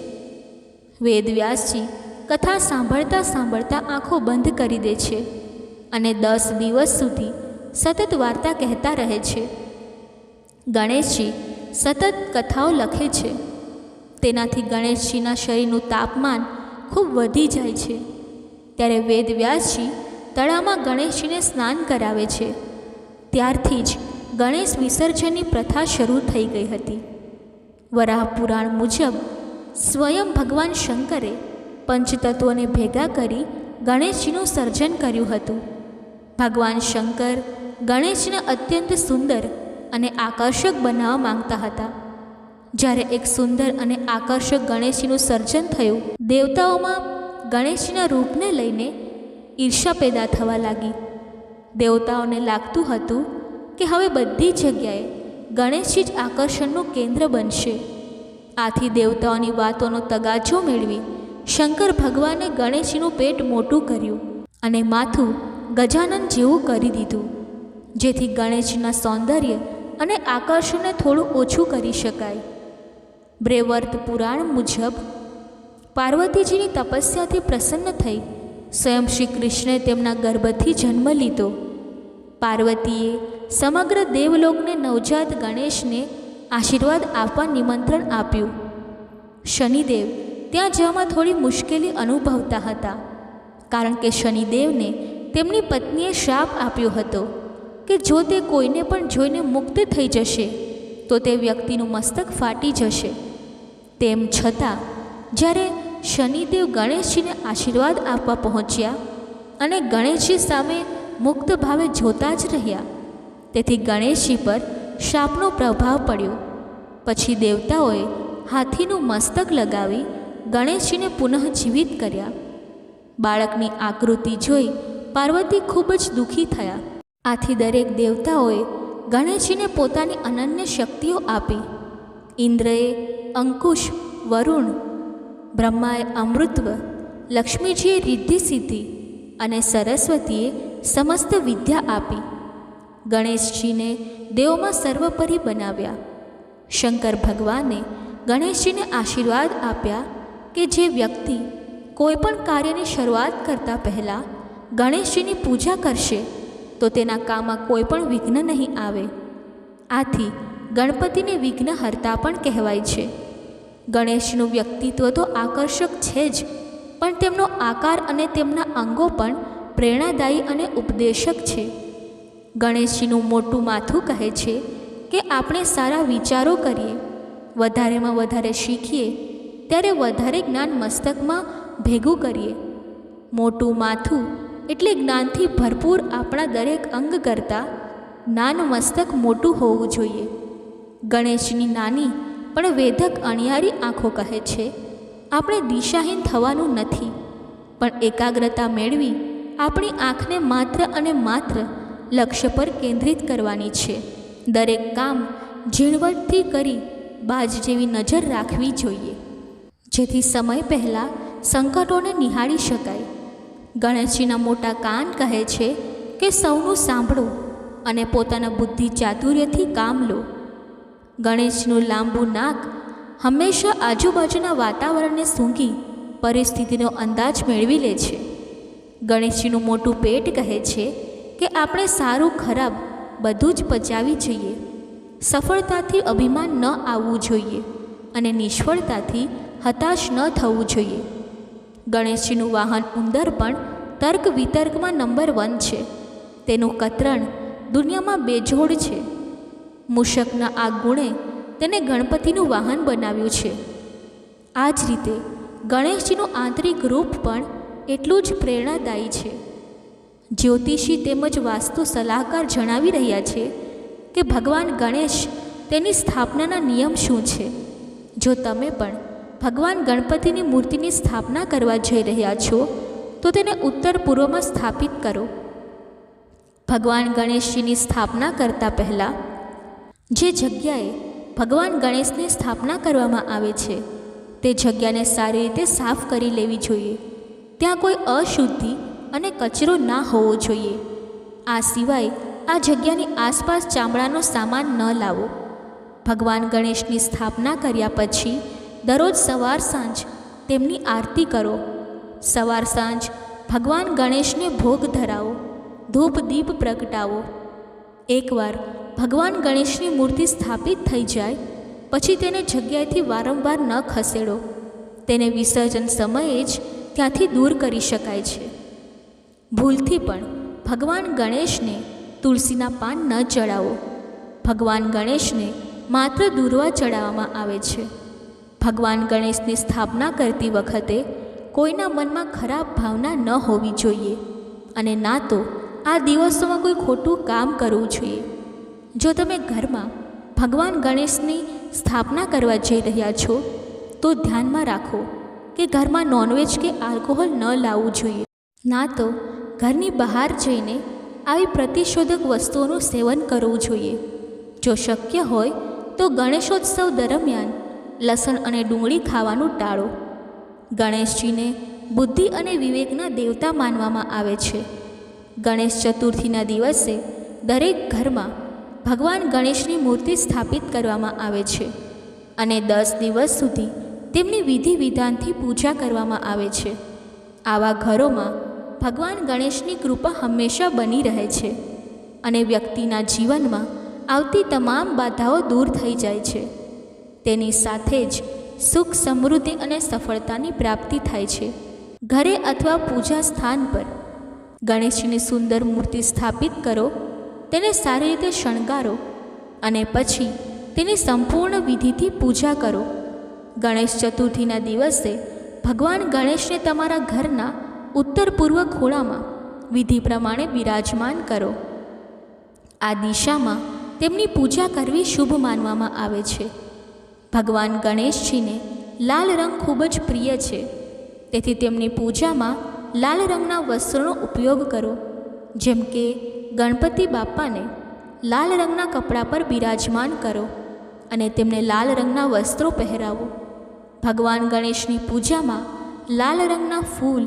વેદવ્યાસજી કથા સાંભળતા સાંભળતા આંખો બંધ કરી દે છે અને 10 દિવસ સુધી સતત વાર્તા કહેતા રહે છે. ગણેશજી સતત કથાઓ લખે છે. તેનાથી ગણેશજીના શરીરનું તાપમાન ખૂબ વધી જાય છે. ત્યારે વેદવ્યાસજી તળાવમાં ગણેશજીને સ્નાન કરાવે છે. ત્યારથી જ ગણેશ વિસર્જનની પ્રથા શરૂ થઈ ગઈ હતી. વરાહ પુરાણ મુજબ સ્વયં ભગવાન શંકરે પંચતત્વોને ભેગા કરી ગણેશજીનું સર્જન કર્યું હતું. ભગવાન શંકર ગણેશને અત્યંત સુંદર અને આકર્ષક બનાવવા માંગતા હતા. જ્યારે એક સુંદર અને આકર્ષક ગણેશજીનું સર્જન થયું, દેવતાઓમાં ગણેશજીના રૂપને લઈને ઈર્ષા પેદા થવા લાગી. દેવતાઓને લાગતું હતું કે હવે બધી જગ્યાએ ગણેશજી જ આકર્ષણનું કેન્દ્ર બનશે. આથી દેવતાઓની વાતોનો તગાજો મેળવી શંકર ભગવાને ગણેશજીનું પેટ મોટું કર્યું અને માથું ગજાનન જેવું કરી દીધું, જેથી ગણેશજીના સૌંદર્ય અને આકર્ષણને થોડું ઓછું કરી શકાય. બ્રેવર્ત પુરાણ મુજબ પાર્વતીજીની તપસ્યાથી પ્રસન્ન થઈ સ્વયં શ્રી કૃષ્ણે તેમના ગર્ભથી જન્મ લીધો. પાર્વતીએ સમગ્ર દેવલોકને નવજાત ગણેશને આશીર્વાદ આપવા નિમંત્રણ આપ્યું. શનિદેવ ત્યાં જવામાં થોડી મુશ્કેલી અનુભવતા હતા, કારણ કે શનિદેવને તેમની પત્નીએ શ્રાપ આપ્યો હતો કે જો તે કોઈને પણ જોઈને મુક્ત થઈ જશે તો તે વ્યક્તિનું મસ્તક ફાટી જશે. તેમ છતાં જ્યારે શનિદેવ ગણેશજીને આશીર્વાદ આપવા પહોંચ્યા અને ગણેશજી સામે મુક્ત ભાવે જોતા જ રહ્યા, તેથી ગણેશજી પર શાપનો પ્રભાવ પડ્યો. પછી દેવતાઓએ હાથીનું મસ્તક લગાવી ગણેશજીને પુનઃજીવિત કર્યા. બાળકની આકૃતિ જોઈ પાર્વતી ખૂબ જ દુઃખી થયા. આથી દરેક દેવતાઓએ ગણેશજીને પોતાની અનન્ય શક્તિઓ આપી. ઇન્દ્રએ અંકુશ, વરુણ, બ્રહ્માએ અમૃત્વ, લક્ષ્મીજીએ રિદ્ધિ સિદ્ધિ અને સરસ્વતીએ સમસ્ત વિદ્યા આપી. ગણેશજીને દેવોમાં સર્વોપરી બનાવ્યા. શંકર ભગવાને ગણેશજીને આશીર્વાદ આપ્યા કે જે વ્યક્તિ કોઈ પણ કાર્યની શરૂઆત કરતાં પહેલાં ગણેશજીની પૂજા કરશે તો તેના કામમાં કોઈ પણ વિઘ્ન નહીં આવે. આથી ગણપતિને વિઘ્નહર્તા પણ કહેવાય છે. ગણેશનું વ્યક્તિત્વ તો આકર્ષક છે જ, પણ તેમનો આકાર અને તેમના અંગો પણ પ્રેરણાદાયી અને ઉપદેશક છે. ગણેશજીનું મોટું માથું કહે છે કે આપણે સારા વિચારો કરીએ, વધારેમાં વધારે શીખીએ, ત્યારે વધારે જ્ઞાન મસ્તકમાં ભેગું કરીએ. મોટું માથું એટલે જ્ઞાનથી ભરપૂર આપણા દરેક અંગ કરતાં જ્ઞાન મસ્તક મોટું હોવું જોઈએ. ગણેશની નાની પણ વેધક અણિયારી આંખો કહે છે આપણે દિશાહીન થવાનું નથી, પણ એકાગ્રતા મેળવી આપણી આંખને માત્ર અને માત્ર લક્ષ્ય પર કેન્દ્રિત કરવાની છે. દરેક કામ ઝીણવટથી કરી બાજ જેવી નજર રાખવી જોઈએ, જેથી સમય પહેલાં સંકટોને નિહાળી શકાય. ગણેશજીના મોટા કાન કહે છે કે સૌનું સાંભળો અને પોતાના બુદ્ધિ ચાતુર્યથી કામ લો. ગણેશનું લાંબુ નાક હંમેશા આજુબાજુના વાતાવરણને સૂંઘી પરિસ્થિતિનો અંદાજ મેળવી લે છે. ગણેશજીનું મોટું પેટ કહે છે કે આપણે સારું ખરાબ બધું જ પચાવી જઈએ. સફળતાથી અભિમાન ન આવવું જોઈએ અને નિષ્ફળતાથી હતાશ ન થવું જોઈએ. ગણેશજીનું વાહન ઉંદર પણ તર્ક વિતર્કમાં નંબર 1 છે. તેનું કતરણ દુનિયામાં બેજોડ છે. મૂષકના આ ગુણે તેને ગણપતિનું વાહન બનાવ્યું છે. આ જ રીતે ગણેશજીનું આંતરિક રૂપ પણ એટલું જ પ્રેરણાદાયી છે. જ્યોતિષી તેમજ વાસ્તુ સલાહકાર જણાવી રહ્યા છે કે ભગવાન ગણેશ તેની સ્થાપનાના નિયમ શું છે. જો તમે પણ ભગવાન ગણપતિની મૂર્તિની સ્થાપના કરવા જઈ રહ્યા છો તો તેને ઉત્તર પૂર્વમાં સ્થાપિત કરો. ભગવાન ગણેશજીની સ્થાપના કરતાં પહેલાં જે જગ્યાએ ભગવાન ગણેશની સ્થાપના કરવામાં આવે છે તે જગ્યાને સારી રીતે સાફ કરી લેવી જોઈએ. ત્યાં કોઈ અશુદ્ધિ અને કચરો ના હોવો જોઈએ. આ સિવાય આ જગ્યાની આસપાસ ચામડાનો સામાન ન લાવો. ભગવાન ગણેશની સ્થાપના કર્યા પછી દરરોજ સવાર સાંજ તેમની આરતી કરો. સવાર સાંજ ભગવાન ગણેશને ભોગ ધરાવો, ધૂપ દીપ પ્રગટાવો. એકવાર ભગવાન ગણેશની મૂર્તિ સ્થાપિત થઈ જાય પછી તેને જગ્યાએથી વારંવાર ન ખસેડો. તેને વિસર્જન સમયે જ ત્યાંથી દૂર કરી શકાય છે. ભૂલથી પણ ભગવાન ગણેશને તુલસીના પાન ન ચડાવો. ભગવાન ગણેશને માત્ર દૂર્વા ચડાવવામાં આવે છે. ભગવાન ગણેશની સ્થાપના કરતી વખતે કોઈના મનમાં ખરાબ ભાવના ન હોવી જોઈએ અને ના તો આ દિવસોમાં કોઈ ખોટું કામ કરવું જોઈએ. જો તમે ઘરમાં ભગવાન ગણેશની સ્થાપના કરવા જઈ રહ્યા છો તો ધ્યાનમાં રાખો કે ઘરમાં નોનવેજ કે આલ્કોહોલ ન લાવવું જોઈએ. ના તો ઘરની બહાર જઈને આવી પ્રતિશોધક વસ્તુઓનું સેવન કરવું જોઈએ. જો શક્ય હોય તો ગણેશોત્સવ દરમિયાન લસણ અને ડુંગળી ખાવાનું ટાળો. ગણેશજીને બુદ્ધિ અને વિવેકના દેવતા માનવામાં આવે છે. ગણેશ ચતુર્થીના દિવસે દરેક ઘરમાં ભગવાન ગણેશની મૂર્તિ સ્થાપિત કરવામાં આવે છે અને 10 દિવસ સુધી તેમની વિધિ વિધાનથી પૂજા કરવામાં આવે છે. આવા ઘરોમાં ભગવાન ગણેશની કૃપા હંમેશા બની રહે છે અને વ્યક્તિના જીવનમાં આવતી તમામ બાધાઓ દૂર થઈ જાય છે. તેની સાથે જ સુખ, સમૃદ્ધિ અને સફળતાની પ્રાપ્તિ થાય છે. ઘરે અથવા પૂજા સ્થાન પર ગણેશજીની સુંદર મૂર્તિ સ્થાપિત કરો, તેને સારી રીતે શણગારો અને પછી તેની સંપૂર્ણ વિધિથી પૂજા કરો. ગણેશ ચતુર્થીના દિવસે ભગવાન ગણેશને તમારા ઘરના ઉત્તર પૂર્વ ખૂણામાં વિધિ પ્રમાણે બિરાજમાન કરો. આ દિશામાં તેમની પૂજા કરવી શુભ માનવામાં આવે છે. ભગવાન ગણેશજીને લાલ રંગ ખૂબ જ પ્રિય છે, તેથી તેમની પૂજામાં લાલ રંગના વસ્ત્રોનો ઉપયોગ કરો. જેમ કે ગણપતિ બાપ્પાને લાલ રંગના કપડા પર બિરાજમાન કરો અને તેમને લાલ રંગના વસ્ત્રો પહેરાવો. ભગવાન ગણેશની પૂજામાં લાલ રંગના ફૂલ,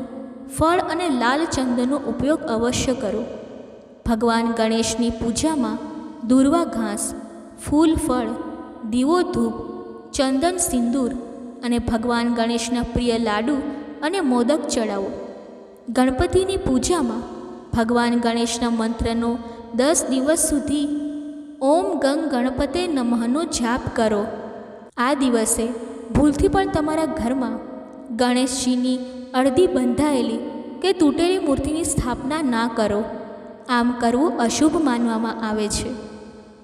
ફળ અને લાલ ચંદનનો ઉપયોગ અવશ્ય કરો. ભગવાન ગણેશની પૂજામાં દૂર્વા ઘાસ, ફૂલ, ફળ, દીવો, ધૂપ, ચંદન, સિંદૂર અને ભગવાન ગણેશના પ્રિય લાડુ અને મોદક ચડાવો. ગણપતિની પૂજામાં ભગવાન ગણેશના મંત્રનો 10 દિવસ સુધી ઓમ ગંગ ગણપતે નમઃનો જાપ કરો. આ દિવસે ભૂલથી પણ તમારા ઘરમાં ગણેશજીની અડધી બંધાયેલી કે તૂટેલી મૂર્તિની સ્થાપના ના કરો. આમ કરવું અશુભ માનવામાં આવે છે.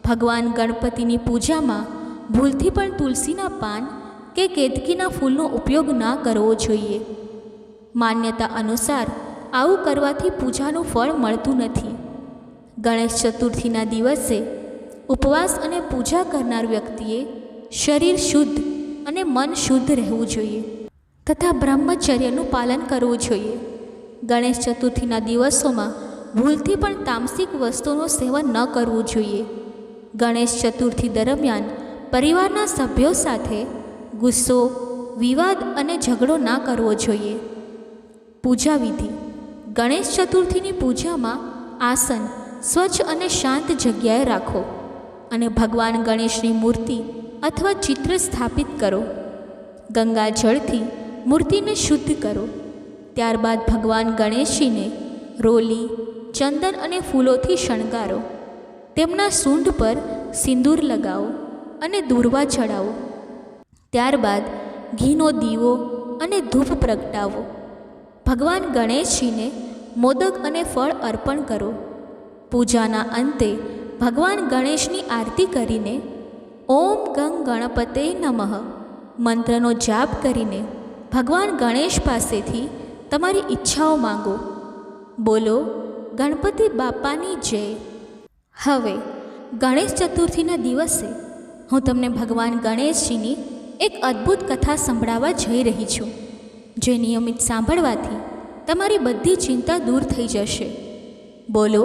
ભગવાન ગણપતિની પૂજામાં ભૂલથી પણ તુલસીના પાન કે કેતકીના ફૂલનો ઉપયોગ ના કરવો જોઈએ. માન્યતા અનુસાર આવું કરવાથી પૂજાનું ફળ મળતું નથી. ગણેશ ચતુર્થીના દિવસે ઉપવાસ અને પૂજા કરનાર વ્યક્તિએ શરીર શુદ્ધ અને મન શુદ્ધ રહેવું જોઈએ તથા બ્રહ્મચર્યનું પાલન કરવું જોઈએ. ગણેશ ચતુર્થીના દિવસોમાં ભૂલથી પણ તામસિક વસ્તુઓનું સેવન ન કરવું જોઈએ. ગણેશ ચતુર્થી દરમિયાન પરિવારના સભ્યો સાથે ગુસ્સો, વિવાદ અને ઝઘડો ના કરવો જોઈએ. પૂજા વિધિ. ગણેશ ચતુર્થીની પૂજામાં આસન સ્વચ્છ અને શાંત જગ્યાએ રાખો અને ભગવાન ગણેશની મૂર્તિ અથવા ચિત્ર સ્થાપિત કરો. ગંગા જળથી મૂર્તિને શુદ્ધ કરો. ત્યારબાદ ભગવાન ગણેશજીને રોલી, ચંદન અને ફૂલોથી શણગારો. તેમના સૂંઢ પર સિંદૂર લગાવો અને દૂર્વા ચડાવો. ત્યારબાદ ઘીનો દીવો અને ધૂપ પ્રગટાવો. ભગવાન ગણેશજીને મોદક અને ફળ અર્પણ કરો. પૂજાના અંતે ભગવાન ગણેશની આરતી કરીને ઓમ ગંગ ગણપતે નમઃ મંત્રનો જાપ કરીને ભગવાન ગણેશ પાસેથી તમારી ઈચ્છાઓ માંગો. બોલો ગણપતિ બાપાની જય. હવે ગણેશ ચતુર્થીના દિવસે હું તમને ભગવાન ગણેશજીની એક અદ્ભુત કથા સંભળાવવા જઈ રહી છું, જે નિયમિત સાંભળવાથી તમારી બધી ચિંતા દૂર થઈ જશે. બોલો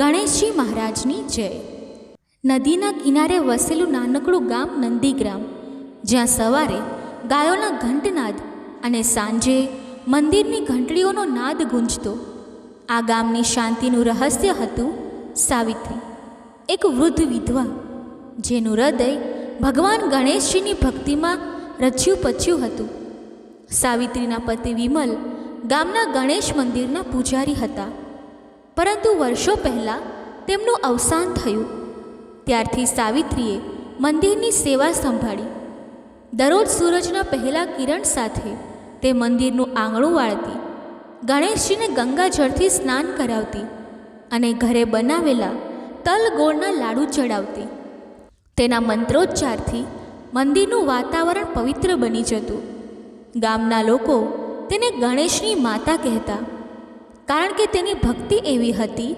ગણેશજી મહારાજની જય. નદીના કિનારે વસેલું નાનકડું ગામ નંદીગ્રામ, જ્યાં સવારે ગાયોના ઘંટનાદ અને સાંજે મંદિરની ઘંટડીઓનો નાદ ગુંજતો. આ ગામની શાંતિનું રહસ્ય હતું સાવિત્રી, એક વૃદ્ધ વિધવા જેનું હૃદય ભગવાન ગણેશજીની ભક્તિમાં રચ્યું પચ્યું હતું. સાવિત્રીના પતિ વિમલ ગામના ગણેશ મંદિરના પૂજારી હતા, પરંતુ વર્ષો પહેલાં તેમનું અવસાન થયું. ત્યારથી સાવિત્રીએ મંદિરની સેવા સંભાળી. દરરોજ સૂરજના પહેલા કિરણ સાથે તે મંદિરનું આંગણું વાળતી, ગણેશજીને ગંગાજળથી સ્નાન કરાવતી અને ઘરે બનાવેલા તલ ગોળના લાડુ ચડાવતી. તેના મંત્રોચ્ચારથી મંદિરનું વાતાવરણ પવિત્ર બની જતું. ગામના લોકો તેને ગણેશની માતા કહેતા, કારણ કે તેની ભક્તિ એવી હતી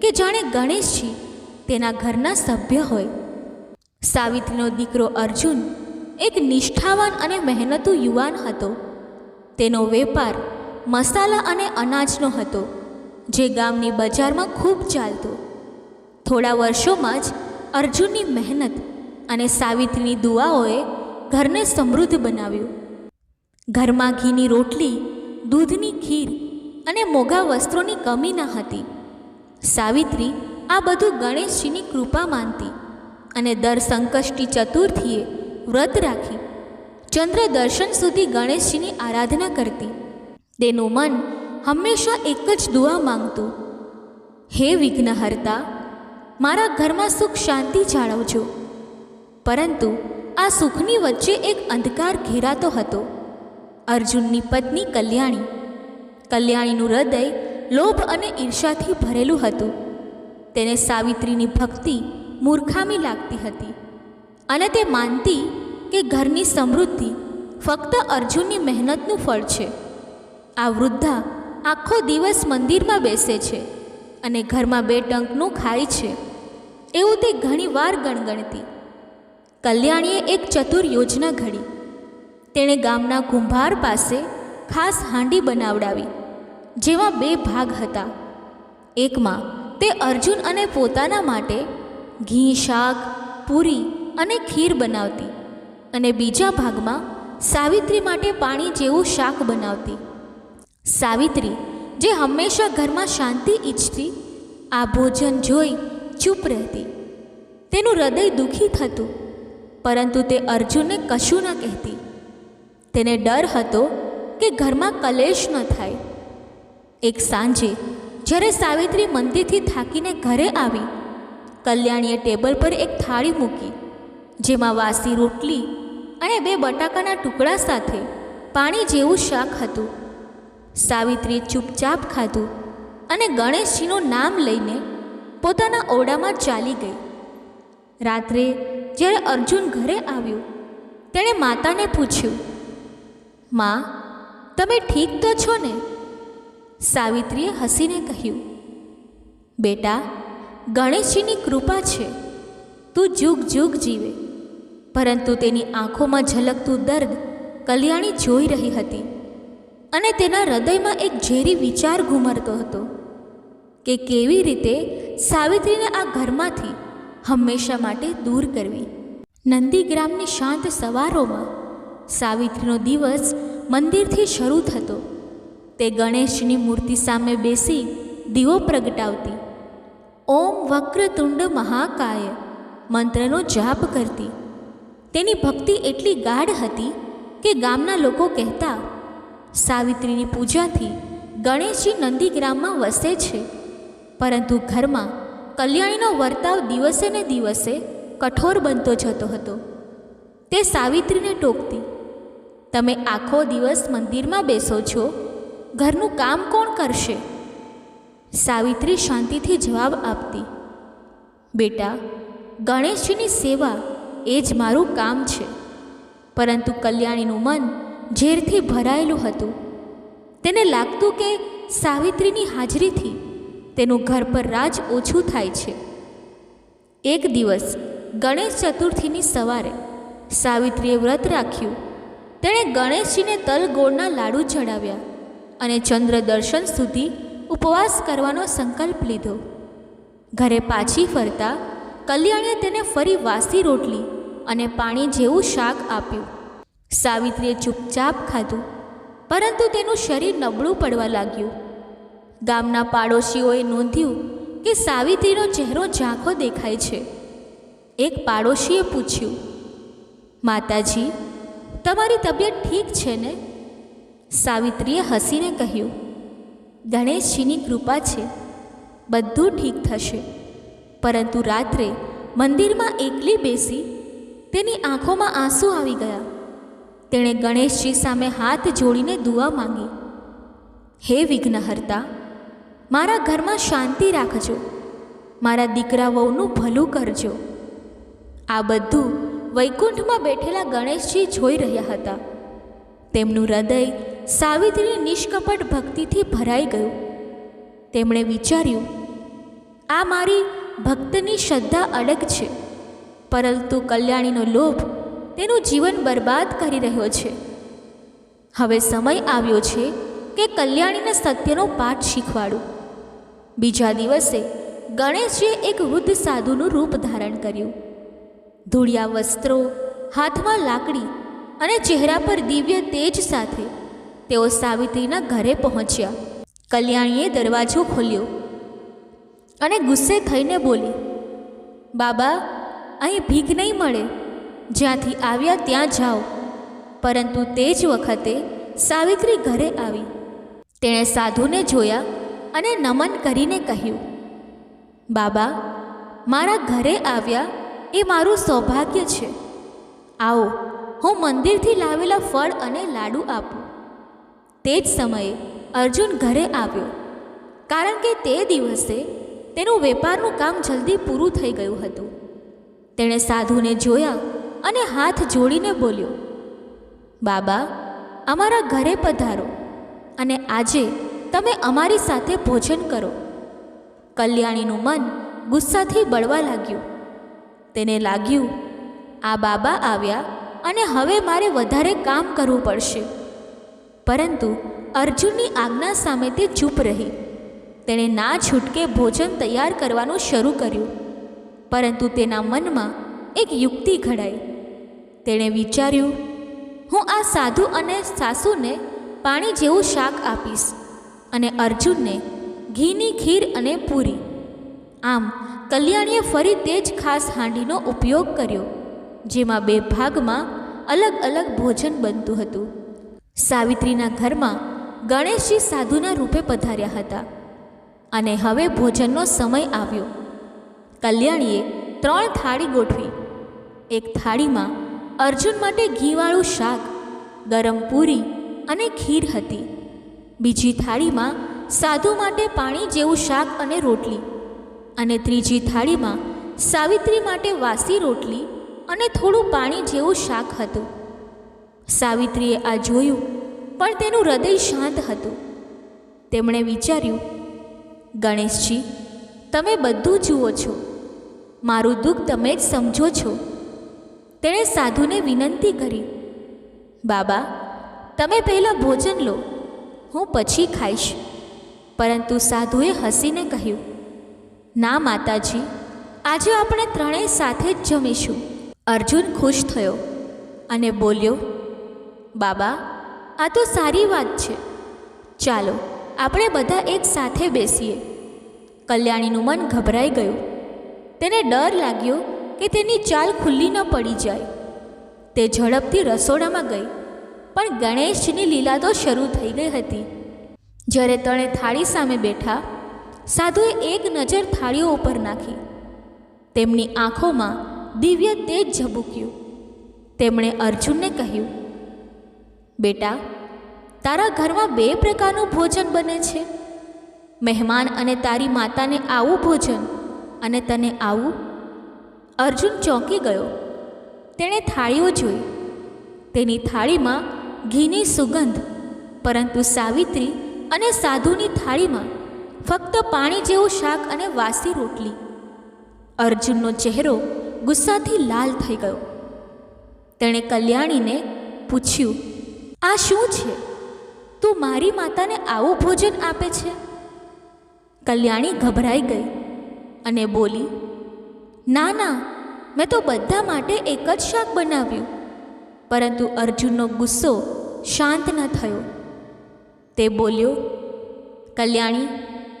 કે જાણે ગણેશજી તેના ઘરના સભ્ય હોય. સાવિત્રીનો દીકરો અર્જુન એક નિષ્ઠાવાન અને મહેનતુ યુવાન હતો. તેનો વેપાર મસાલા અને અનાજનો હતો, જે ગામની બજારમાં ખૂબ ચાલતો. થોડા વર્ષોમાં જ અર્જુનની મહેનત અને સાવિત્રીની દુઆઓએ ઘરને સમૃદ્ધ બનાવ્યું. ઘરમાં ઘીની રોટલી, દૂધની ખીર અને મોંઘા વસ્ત્રોની કમી ન હતી. સાવિત્રી આ બધું ગણેશજીની કૃપા માનતી અને દર સંકષ્ટી ચતુર્થીએ વ્રત રાખી ચંદ્ર દર્શન સુધી ગણેશજીની આરાધના કરતી. તેનું મન હંમેશા એક જ દુઆ માંગતું, હે વિઘ્નહર્તા, મારા ઘરમાં સુખ શાંતિ જાળવજો. પરંતુ આ સુખની વચ્ચે એક અંધકાર ઘેરાતો હતો. અર્જુનની પત્ની કલ્યાણી. કલ્યાણીનું હૃદય લોભ અને ઈર્ષાથી ભરેલું હતું. તેને સાવિત્રીની ભક્તિ મૂર્ખામી લાગતી હતી અને તે માનતી કે ઘરની સમૃદ્ધિ ફક્ત અર્જુનની મહેનતનું ફળ છે. આ વૃદ્ધા આખો દિવસ મંદિરમાં બેસે છે અને ઘરમાં બે ટંકનું ખાય છે, એવું તે ઘણીવાર ગણગણતી. કલ્યાણીએ એક ચતુર યોજના ઘડી. તેણે ગામના કુંભાર પાસે ખાસ હાંડી બનાવડાવી, જેમાં બે ભાગ હતા. એકમાં તે અર્જુન અને પોતાના માટે ઘી, શાક, પૂરી અને ખીર બનાવતી અને બીજા ભાગમાં સાવિત્રી માટે પાણી જેવું શાક બનાવતી. સાવિત્રી, જે હંમેશા ઘરમાં શાંતિ ઈચ્છતી, આ ભોજન જોઈ ચૂપ રહેતી. તેનું હૃદય દુઃખી થતું, પરંતુ તે અર્જુનને કશું ન કહેતી. તેને ડર હતો કે ઘરમાં કલેશ ન થાય. એક સાંજે જ્યારે સાવિત્રી મંદિરથી થાકીને ઘરે આવી, કલ્યાણીએ ટેબલ પર એક થાળી મૂકી, જેમાં વાસી રોટલી અને બે બટાકાના ટુકડા સાથે પાણી જેવું શાક હતું. સાવિત્રીએ ચૂપચાપ ખાધું અને ગણેશજીનું નામ લઈને પોતાના ઓરડામાં ચાલી ગઈ. રાત્રે જ્યારે અર્જુન ઘરે આવ્યો, તેણે માતાને પૂછ્યું, માં, તમે ઠીક તો છો ને? સાવિત્રીએ હસીને કહ્યું, બેટા, ગણેશજીની કૃપા છે, તું જુગ જુગ જીવે. પરંતુ તેની આંખોમાં ઝલકતું દર્દ કલ્યાણી જોઈ રહી હતી અને તેના હૃદયમાં એક ઝેરી વિચાર ઘૂમરતો હતો કે કેવી રીતે સાવિત્રીને આ ઘરમાંથી હંમેશા માટે દૂર કરવી. નંદીગ્રામની શાંત સવારોમાં સાવિત્રીનો દિવસ મંદિરથી શરૂ થતો. તે ગણેશની મૂર્તિ સામે બેસી દીવો પ્રગટાવતી, ઓમ વક્રતુંડ મહાકાય મંત્રનો જાપ કરતી. તેની ભક્તિ એટલી ગાઢ હતી કે ગામના લોકો કહેતા, સાવિત્રીની પૂજાથી ગણેશજી નંદીગ્રામમાં વસે છે. પરંતુ ઘરમાં કલ્યાણીનો વર્તાવ દિવસે ને દિવસે કઠોર બનતો જતો હતો. તે સાવિત્રીને ટોકતી, તમે આખો દિવસ મંદિરમાં બેસો છો, ઘરનું કામ કોણ કરશે? સાવિત્રી શાંતિથી જવાબ આપતી, બેટા, ગણેશજીની સેવા એ જ મારું કામ છે. પરંતુ કલ્યાણીનું મન ઝેરથી ભરાયેલું હતું. તેને લાગતું કે સાવિત્રીની હાજરીથી તેનું ઘર પર રાજ ઓછું થાય છે. એક દિવસ ગણેશ ચતુર્થીની સવારે સાવિત્રીએ વ્રત રાખ્યું. તેણે ગણેશજીને તલ ગોળના લાડુ ચડાવ્યા અને ચંદ્ર દર્શન સુધી ઉપવાસ કરવાનો સંકલ્પ લીધો. ઘરે પાછી ફરતા કલ્યાણીએ તેને ફરી વાસી રોટલી અને પાણી જેવું શાક આપ્યું. સાવિત્રીએ ચૂપચાપ ખાધું, પરંતુ તેનું શરીર નબળું પડવા લાગ્યું. ગામના પાડોશીઓએ નોંધ્યું કે સાવિત્રીનો ચહેરો ઝાંખો દેખાય છે. એક પાડોશીએ પૂછ્યું, માતાજી, તમારી તબિયત ઠીક છે ને? સાવિત્રીએ હસીને કહ્યું, ગણેશજીની કૃપા છે, બધું ઠીક થશે. પરંતુ રાત્રે મંદિરમાં એકલી બેસી તેની આંખોમાં આંસુ આવી ગયા. તેણે ગણેશજી સામે હાથ જોડીને દુઆ માંગી, હે વિઘ્નહર્તા, મારા ઘરમાં શાંતિ રાખજો, મારા દીકરા વહુનું ભલું કરજો. આ બધું વૈકુંઠમાં બેઠેલા ગણેશજી જોઈ રહ્યા હતા. તેમનું હૃદય સાવિત્રીની નિષ્કપટ ભક્તિથી ભરાઈ ગયું. તેમણે વિચાર્યું, આ મારી ભક્તની શ્રદ્ધા અડગ છે, પરંતુ કલ્યાણીનો લોભ તેનું જીવન બરબાદ કરી રહ્યો છે. હવે સમય આવ્યો છે કે કલ્યાણીને સત્યનો પાઠ શીખવાડું. બીજા દિવસે ગણેશજીએ એક વૃદ્ધ સાધુનું રૂપ ધારણ કર્યું. ધૂળિયા વસ્ત્રો, હાથમાં લાકડી અને ચહેરા પર દિવ્ય તેજ સાથે તેઓ સાવિત્રીના ઘરે પહોંચ્યા. કલ્યાણીએ દરવાજો ખોલ્યો અને ગુસ્સે થઈને બોલી, બાબા, અહીં ભીખ નહીં મળે, જ્યાંથી આવ્યા ત્યાં જાઓ. પરંતુ તે જ વખતે સાવિત્રી ઘરે આવી. તેણે સાધુને જોયા અને નમન કરીને કહ્યું, બાબા, મારા ઘરે આવ્યા એ મારું સૌભાગ્ય છે. આવો, હું મંદિરથી લાવેલા ફળ અને લાડુ આપું. તે જ સમયે અર્જુન ઘરે આવ્યો, કારણ કે તે દિવસે તેનું વેપારનું કામ જલ્દી પૂરું થઈ ગયું હતું. તેણે સાધુને જોયા અને હાથ જોડીને બોલ્યો, બાબા, અમારા ઘરે પધારો અને આજે તમે અમારી સાથે ભોજન કરો. કલ્યાણીનું મન ગુસ્સાથી બળવા લાગ્યું. તેને લાગ્યું, આ બાબા આવ્યા અને હવે મારે વધારે કામ કરવું પડશે. પરંતુ અર્જુનની આજ્ઞા સામે તે ચૂપ રહી. તેણે ના છૂટકે ભોજન તૈયાર કરવાનું શરૂ કર્યું. પરંતુ તેના મનમાં એક યુક્તિ ઘડાઈ. તેણે વિચાર્યું, હું આ સાધુ અને સાસુને પાણી જેવું શાક આપીશ અને અર્જુનને ઘીની ખીર અને પૂરી. આમ કલ્યાણીએ ફરી તે જ ખાસ હાંડીનો ઉપયોગ કર્યો, જેમાં 2 ભાગમાં અલગ અલગ ભોજન બનતું હતું. સાવિત્રીના ઘરમાં ગણેશજી સાધુના રૂપે પધાર્યા હતા અને હવે ભોજનનો સમય આવ્યો. કલ્યાણીએ 3 થાળી ગોઠવી. એક થાળીમાં અર્જુન માટે ઘીવાળું શાક, ગરમ પૂરી અને ખીર હતી. બીજી થાળીમાં સાધુ માટે પાણી જેવું શાક અને રોટલી, અને ત્રીજી થાળીમાં સાવિત્રી માટે વાસી રોટલી અને થોડું પાણી જેવું શાક હતું. સાવિત્રીએ આ જોયું, પણ તેનું હૃદય શાંત હતું. તેમણે વિચાર્યું, ગણેશજી, તમે બધું જુઓ છો, મારું દુઃખ તમે જ સમજો છો. તેણે સાધુને વિનંતી કરી, બાબા, તમે પહેલાં ભોજન લો, હું પછી ખાઈશ. પરંતુ સાધુએ હસીને કહ્યું, ના માતાજી, આજે આપણે ત્રણેય સાથે જ જમીશું. અર્જુન ખુશ થયો અને બોલ્યો, બાબા, આ તો સારી વાત છે. ચાલો આપણે બધા એક સાથે બેસીએ. કલ્યાણીનું મન ગભરાઈ ગયું. તેને ડર લાગ્યો કે તેની ચાલ ખુલ્લી ન પડી જાય. તે ઝડપથી રસોડામાં ગઈ, પણ ગણેશજીની લીલા તો શરૂ થઈ ગઈ હતી. જ્યારે તણે થાળી સામે બેઠા, સાધુએ એક નજર થાળીઓ ઉપર નાખી. તેમની આંખોમાં દિવ્ય તેજ ઝબૂક્યું. તેમણે અર્જુનને કહ્યું, બેટા, તારા ઘરમાં 2 પ્રકારનું ભોજન બને છે. મહેમાન અને તારી માતાને આવું ભોજન, અને તને આવું. અર્જુન ચોંકી ગયો. તેણે થાળીઓ જોઈ. તેની થાળીમાં ઘીની સુગંધ, પરંતુ સાવિત્રી અને સાધુની થાળીમાં ફક્ત પાણી જેવું શાક અને વાસી રોટલી. અર્જુનનો ચહેરો ગુસ્સાથી લાલ થઈ ગયો. તેણે કલ્યાણીને પૂછ્યું, આ શું છે? તું મારી માતાને આવું ભોજન આપે છે? કલ્યાણી ગભરાઈ ગઈ અને બોલી, ના ના, મેં તો બધા માટે એક જ શાક બનાવ્યું. પરંતુ અર્જુનનો ગુસ્સો શાંત ન થયો. તે બોલ્યો, કલ્યાણી,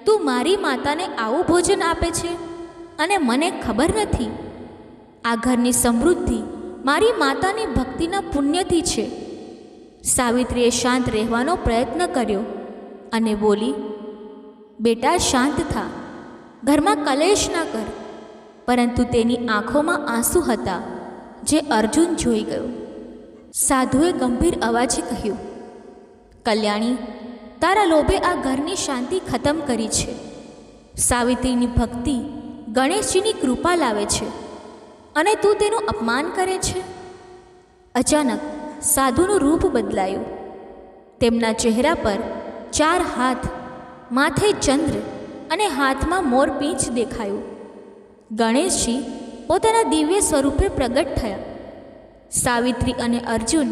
તું મારી માતાને આવું ભોજન આપે છે અને મને ખબર નથી. આ ઘરની સમૃદ્ધિ મારી માતાની ભક્તિના પુણ્યથી છે. સાવિત્રીએ શાંત રહેવાનો પ્રયત્ન કર્યો અને બોલી, બેટા, શાંત થા. ઘરમાં કલેશ ના કર. પરંતુ તેની આંખોમાં આંસુ હતા, જે અર્જુન જોઈ ગયો. સાધુએ ગંભીર અવાજે કહ્યું, કલ્યાણી, તારા લોભે આ ઘરની શાંતિ ખતમ કરી છે. સાવિત્રીની ભક્તિ ગણેશજીની કૃપા લાવે છે, અને તું તેનું અપમાન કરે છે. અચાનક સાધુનું રૂપ બદલાયું. તેમના ચહેરા પર 4 હાથ, માથે ચંદ્ર અને હાથમાં મોરપીંછ દેખાયું. ગણેશજી પોતાના દિવ્ય સ્વરૂપે પ્રગટ થયા. સાવિત્રી અને અર્જુન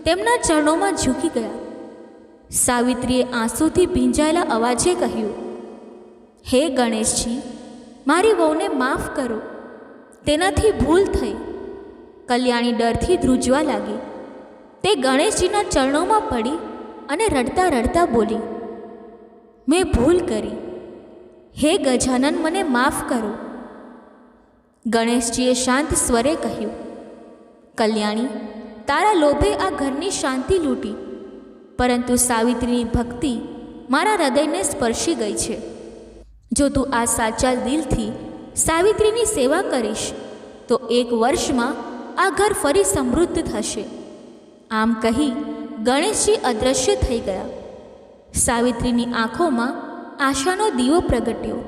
તેમના ચરણોમાં ઝૂકી ગયા. સાવિત્રીએ આંસુથી ભીંજાયેલા અવાજે કહ્યું, હે ગણેશજી, મારી વહુને માફ કરો. તેનાથી ભૂલ થઈ. કલ્યાણી ડરથી ધ્રુજવા લાગી. તે ગણેશજીના ચરણોમાં પડી અને રડતા રડતા બોલી, મેં ભૂલ કરી. હે ગજાનન, મને માફ કરો. ગણેશજીએ શાંત સ્વરે કહ્યું, કલ્યાણી, તારા લોભે આ ઘરની શાંતિ લૂંટી, પરંતુ સાવિત્રીની ભક્તિ મારા હૃદયને સ્પર્શી ગઈ છે. જો તું આ સાચા દિલથી સાવિત્રીની સેવા કરીશ, તો 1 વર્ષમાં આ ઘર ફરી સમૃદ્ધ થશે. આમ કહી ગણેશજી અદૃશ્ય થઈ ગયા. સાવિત્રીની આંખોમાં આશાનો દીવો પ્રગટ્યો.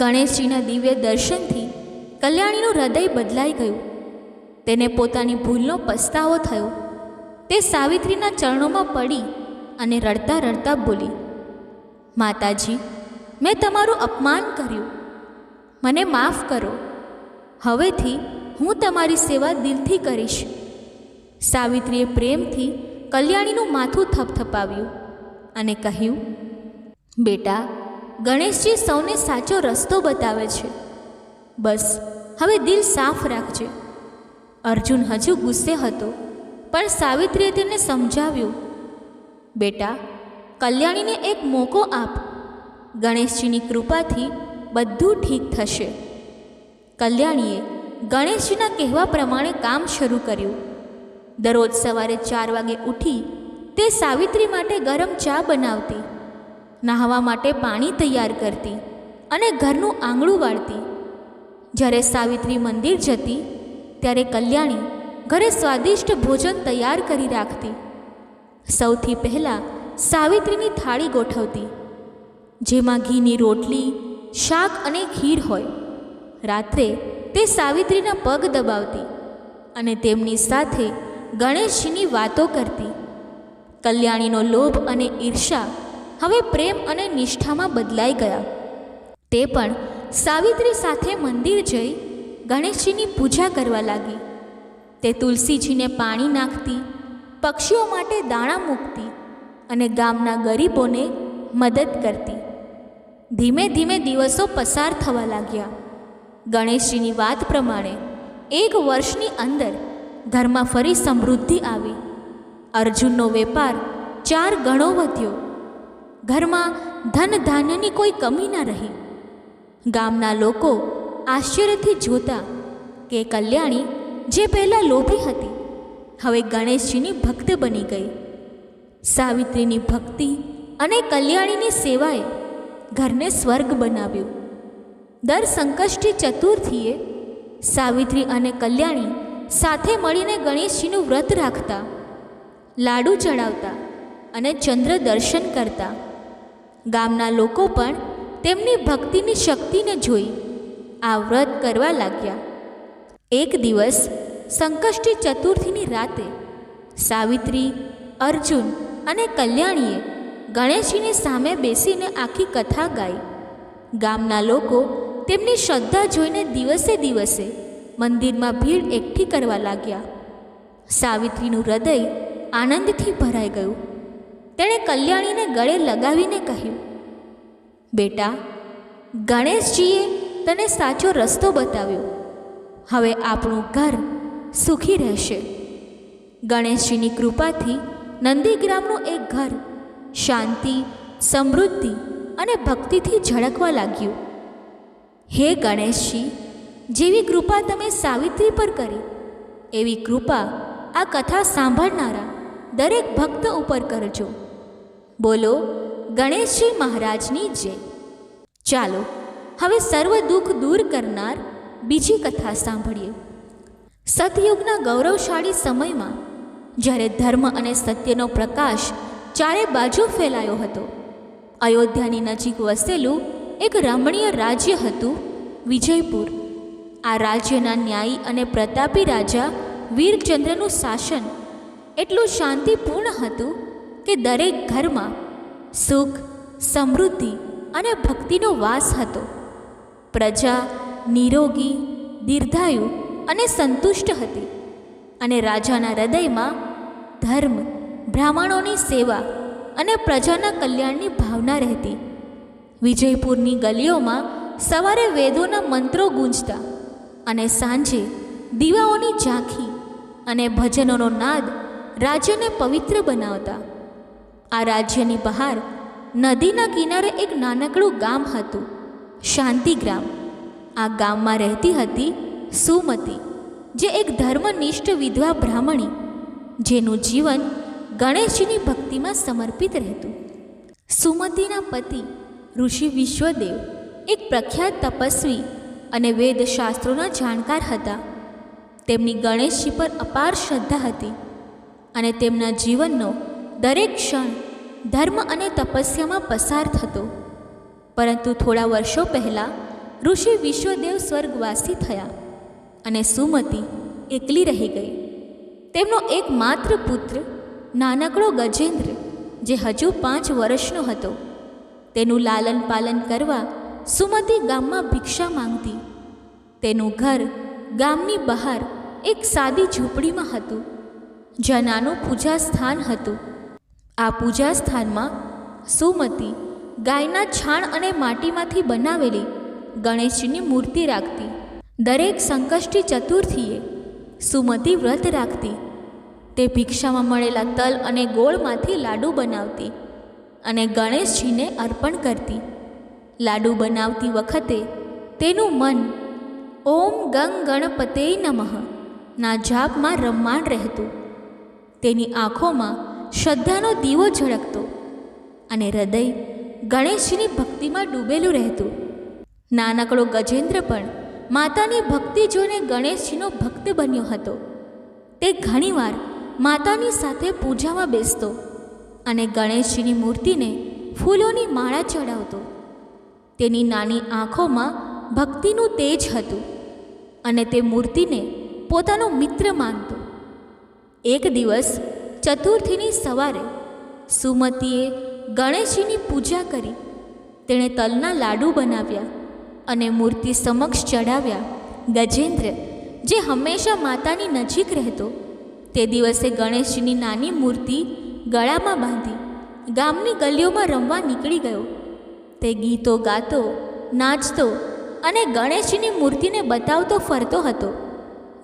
ગણેશજીના દિવ્ય દર્શનથી કલ્યાણીનું હૃદય બદલાઈ ગયું. તેને પોતાની ભૂલનો પસ્તાવો થયો. તે સાવિત્રીના ચરણોમાં પડી અને રડતા રડતા બોલી, માતાજી, મેં તમારું અપમાન કર્યું. મને માફ કરો. હવેથી હું તમારી સેવા દિલથી કરીશ. સાવિત્રીએ પ્રેમથી કલ્યાણીનું માથું થપથપાવ્યું અને કહ્યું, બેટા, ગણેશજી સૌને સાચો રસ્તો બતાવે છે. બસ હવે દિલ સાફ રાખજે. અર્જુન હજુ ગુસ્સે હતો, પણ સાવિત્રીએ તેને સમજાવ્યું, બેટા, કલ્યાણીને એક મોકો આપ. ગણેશજીની કૃપાથી બધું ઠીક થશે. કલ્યાણીએ ગણેશજીના કહેવા પ્રમાણે કામ શરૂ કર્યું. દરરોજ સવારે 4 વાગે ઉઠી તે સાવિત્રી માટે ગરમ ચા બનાવતી, નહાવા માટે પાણી તૈયાર કરતી અને ઘરનું આંગણું વાળતી. જ્યારે સાવિત્રી મંદિર જતી, ત્યારે કલ્યાણી ઘરે સ્વાદિષ્ટ ભોજન તૈયાર કરી રાખતી. સૌથી પહેલાં સાવિત્રીની થાળી ગોઠવતી, જેમાં ઘીની રોટલી, શાક અને ખીર હોય. રાત્રે તે સાવિત્રીના પગ દબાવતી અને તેમની સાથે ગણેશજીની વાતો કરતી. કલ્યાણીનો લોભ અને ઈર્ષા હવે પ્રેમ અને નિષ્ઠામાં બદલાઈ ગયા. તે પણ સાવિત્રી સાથે મંદિર જઈ ગણેશજીની પૂજા કરવા લાગી. તે તુલસીજીને પાણી નાખતી, પક્ષીઓ માટે દાણા મૂકતી અને ગામના ગરીબોને મદદ કરતી. ધીમે ધીમે દિવસો પસાર થવા લાગ્યા. ગણેશજીની વાત પ્રમાણે 1 વર્ષની અંદર ઘરમાં ફરી સમૃદ્ધિ આવી. અર્જુનનો વેપાર 4 ગણો વધ્યો. ઘરમાં ધન ધાન્યની કોઈ કમી ન રહી. ગામના લોકો આશ્ચર્યથી જોતા કે કલ્યાણી, જે પહેલાં લોભી હતી, હવે ગણેશજીની ભક્ત બની ગઈ. સાવિત્રીની ભક્તિ અને કલ્યાણીની સેવાએ ઘરને સ્વર્ગ બનાવ્યું. દર સંકષ્ટી ચતુર્થીએ સાવિત્રી અને કલ્યાણી સાથે મળીને ગણેશજીનું વ્રત રાખતા, લાડુ ચડાવતા અને ચંદ્ર દર્શન કરતા. ગામના લોકો પણ તેમની ભક્તિની શક્તિને જોઈ આ વ્રત કરવા લાગ્યા. એક દિવસ સંકષ્ટી ચતુર્થીની રાતે સાવિત્રી, અર્જુન અને કલ્યાણીએ ગણેશજીની સામે બેસીને આખી કથા ગાઈ. ગામના લોકો તેમની શ્રદ્ધા જોઈને દિવસે દિવસે મંદિરમાં ભીડ એકઠી કરવા લાગ્યા. સાવિત્રીનું હૃદય આનંદથી ભરાઈ ગયું. તેણે કલ્યાણીને ગળે લગાવીને કહ્યું, બેટા, ગણેશજીએ તને સાચો રસ્તો બતાવ્યો. હવે આપણું ઘર સુખી રહેશે. ગણેશજીની કૃપાથી નંદીગ્રામનું એક ઘર શાંતિ, સમૃદ્ધિ અને ભક્તિથી ઝળકવા લાગ્યું. હે ગણેશજી, જેવી કૃપા તમે સાવિત્રી પર કરી, એવી કૃપા આ કથા સાંભળનારા દરેક ભક્ત ઉપર કરજો. બોલો ગણેશજી મહારાજની જય. ચાલો હવે સર્વ દુઃખ દૂર કરનાર બીજી કથા સાંભળીએ. સતયુગના ગૌરવશાળી સમયમાં જ્યારે ધર્મ અને સત્યનો પ્રકાશ ચારે બાજુ ફેલાયો હતો, અયોધ્યાની નજીક વસેલું એક રમણીય રાજ્ય હતું, વિજયપુર. આ રાજ્યના ન્યાયી અને પ્રતાપી રાજા વીરચંદ્રનું શાસન એટલું શાંતિપૂર્ણ હતું કે દરેક ઘરમાં સુખ, સમૃદ્ધિ અને ભક્તિનો વાસ હતો. પ્રજા નિરોગી, દીર્ઘાયુ અને સંતુષ્ટ હતી અને રાજાના હૃદયમાં ધર્મ, બ્રાહ્મણોની સેવા અને પ્રજાના કલ્યાણની ભાવના રહેતી. વિજયપુરની ગલીઓમાં સવારે વેદોના મંત્રો ગૂંજતા અને સાંજે દીવાઓની ઝાંખી અને ભજનોનો નાદ રાજ્યને પવિત્ર બનાવતા. આ રાજ્યની બહાર નદીના કિનારે એક નાનકડું ગામ હતું, શાંતિગ્રામ. આ ગામમાં રહેતી હતી સુમતી, જે એક ધર્મનિષ્ઠ વિધવા બ્રાહ્મણી, જેનું જીવન ગણેશજીની ભક્તિમાં સમર્પિત રહેતું. સુમતીના પતિ ઋષિ વિશ્વદેવ એક પ્રખ્યાત તપસ્વી અને વેદશાસ્ત્રોના જાણકાર હતા. તેમની ગણેશજી પર અપાર શ્રદ્ધા હતી અને તેમના જીવનનો દરેક ક્ષણ ધર્મ અને તપસ્યામાં પસાર થતો. પરંતુ થોડા વર્ષો પહેલાં ઋષિ વિશ્વદેવ સ્વર્ગવાસી થયા અને સુમતી એકલી રહી ગઈ. તેમનો એકમાત્ર પુત્ર નાનકડો ગજેન્દ્ર, જે હજુ 5 વર્ષનો હતો, તેનું લાલન પાલન કરવા સુમતી ગામમાં ભિક્ષા માંગતી. તેનું ઘર ગામની બહાર એક સાદી ઝૂંપડીમાં હતું, જ્યાં નાનું પૂજા સ્થાન હતું. આ પૂજા સ્થાનમાં સુમતી ગાયના છાણ અને માટીમાંથી બનાવેલી ગણેશજીની મૂર્તિ રાખતી. દરેક સંકષ્ટી ચતુર્થીએ સુમતી વ્રત રાખતી. તે ભિક્ષામાં મળેલા તલ અને ગોળમાંથી લાડુ બનાવતી અને ગણેશજીને અર્પણ કરતી. લાડુ બનાવતી વખતે તેનું મન ઓમ ગંગ ગણપતે નમઃ ના જાપમાં રમમાણ રહેતું. તેની આંખોમાં શ્રદ્ધાનો દીવો ઝળકતો અને હૃદય ગણેશજીની ભક્તિમાં ડૂબેલું રહેતું. નાનકડો ગજેન્દ્ર પણ માતાની ભક્તિ જોઈને ગણેશજીનો ભક્ત બન્યો હતો. તે ઘણીવાર માતાની સાથે પૂજામાં બેસતો અને ગણેશજીની મૂર્તિને ફૂલોની માળા ચડાવતો. તેની નાની આંખોમાં ભક્તિનું તેજ હતું અને તે મૂર્તિને પોતાનો મિત્ર માનતો. એક દિવસ ચતુર્થીની સવારે સુમતીએ ગણેશજીની પૂજા કરી. તેણે તલના લાડુ બનાવ્યા અને મૂર્તિ સમક્ષ ચડાવ્યા. ગજેન્દ્ર, જે હંમેશા માતાની નજીક રહેતો, તે દિવસે ગણેશજીની નાની મૂર્તિ ગળામાં બાંધી ગામની ગલીઓમાં રમવા નીકળી ગયો. તે ગીતો ગાતો, નાચતો અને ગણેશજીની મૂર્તિને બતાવતો ફરતો હતો,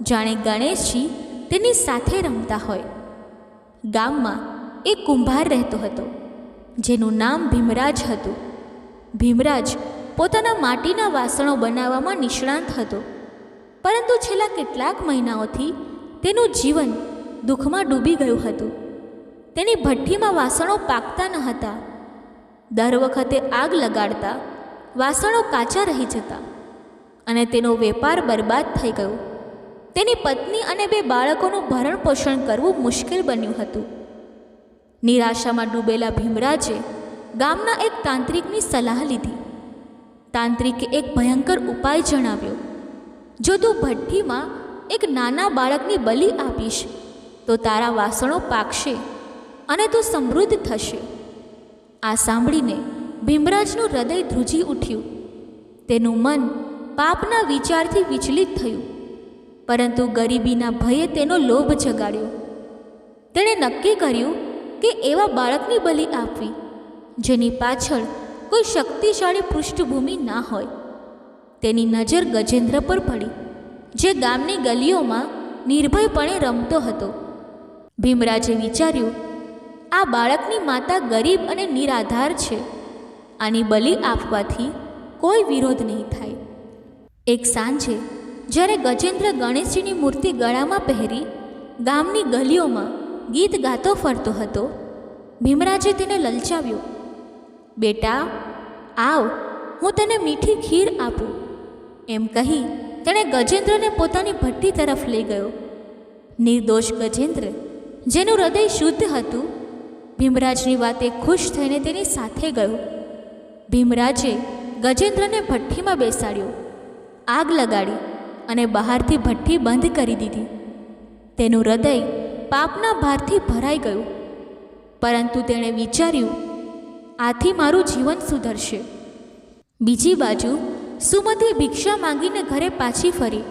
જાણે ગણેશજી તેની સાથે રમતા હોય. ગામમાં એક કુંભાર રહેતો હતો, જેનું નામ ભીમરાજ હતું. ભીમરાજ પોતાના માટીના વાસણો બનાવવામાં નિષ્ણાંત હતો, પરંતુ છેલ્લા કેટલાક મહિનાઓથી તેનું જીવન દુઃખમાં ડૂબી ગયું હતું. તેની ભઠ્ઠીમાં વાસણો પાકતા ન હતા. દર વખતે આગ લગાડતા વાસણો કાચા રહી જતા અને તેનો વેપાર બરબાદ થઈ ગયો. તેની પત્ની અને 2 બાળકોનું ભરણ પોષણ કરવું મુશ્કેલ બન્યું હતું. નિરાશામાં ડૂબેલા ભીમરાજે ગામના એક તાંત્રિકની સલાહ લીધી. તાંત્રિકે એક ભયંકર ઉપાય જણાવ્યો. જો તું ભઠ્ઠીમાં એક નાના બાળકની બલિ આપીશ તો તારા વાસણો પાકશે અને તું સમૃદ્ધ થશે. આ સાંભળીને ભીમરાજનું હૃદય ધ્રુજી ઉઠ્યું. તેનું મન પાપના વિચારથી વિચલિત થયું, પરંતુ ગરીબીના ભયે તેનો લોભ જગાડ્યો. તેણે નક્કી કર્યું કે એવા બાળકની બલિ આપવી જેની પાછળ કોઈ શક્તિશાળી પૃષ્ઠભૂમિ ના હોય. તેની નજર ગજેન્દ્ર પર પડી, જે ગામની ગલીઓમાં નિર્ભયપણે રમતો હતો. ભીમરાજે વિચાર્યું, આ બાળકની માતા ગરીબ અને નિરાધાર છે. આની બલિ આપવાથી કોઈ વિરોધ નહીં થાય. એક સાંજે જ્યારે ગજેન્દ્ર ગણેશજીની મૂર્તિ ગળામાં પહેરી ગામની ગલીઓમાં ગીત ગાતો ફરતો હતો, ભીમરાજે તેને લલચાવ્યો. બેટા, આવ, હું તને મીઠી ખીર આપું. એમ કહી તેણે ગજેન્દ્રને પોતાની ભઠ્ઠી તરફ લઈ ગયો. નિર્દોષ ગજેન્દ્ર, જેનું હૃદય શુદ્ધ હતું, ભીમરાજની વાતે ખુશ થઈને તેની સાથે ગયો. ભીમરાજે ગજેન્દ્રને ભઠ્ઠીમાં બેસાડ્યો, આગ લગાડી અને બહારથી ભઠ્ઠી બંધ કરી દીધી. તેનું હૃદય પાપના ભારથી ભરાઈ ગયું, પરંતુ તેણે વિચાર્યું, આથી મારું જીવન સુધરશે. બીજી બાજુ સુમતી ભિક્ષા માંગીને ઘરે પાછી ફરી.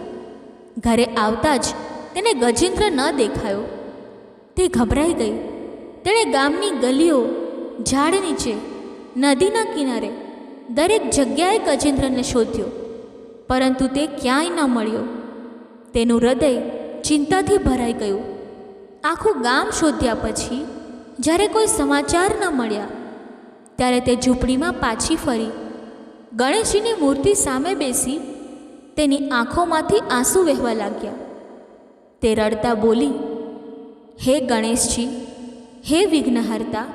ઘરે આવતા જ તેને ગજેન્દ્ર ન દેખાયો. તે ગભરાઈ ગઈ. તેણે ગામની ગલીઓ, ઝાડ નીચે, નદીના કિનારે દરેક જગ્યાએ ગજેન્દ્રને શોધ્યો, પરંતુ તે ક્યાંય ન મળ્યો. તેનું હૃદય ચિંતાથી ભરાઈ ગયું. આખું ગામ શોધ્યા પછી જ્યારે કોઈ સમાચાર ન મળ્યા, ત્યારે તે ઝૂંપડીમાં પાછી ફરી ગણેશજીની મૂર્તિ સામે બેસી તેની આંખોમાંથી આંસુ વહેવા લાગ્યા. તે રડતા બોલી, હે ગણેશજી, હે વિઘ્નહર્તા,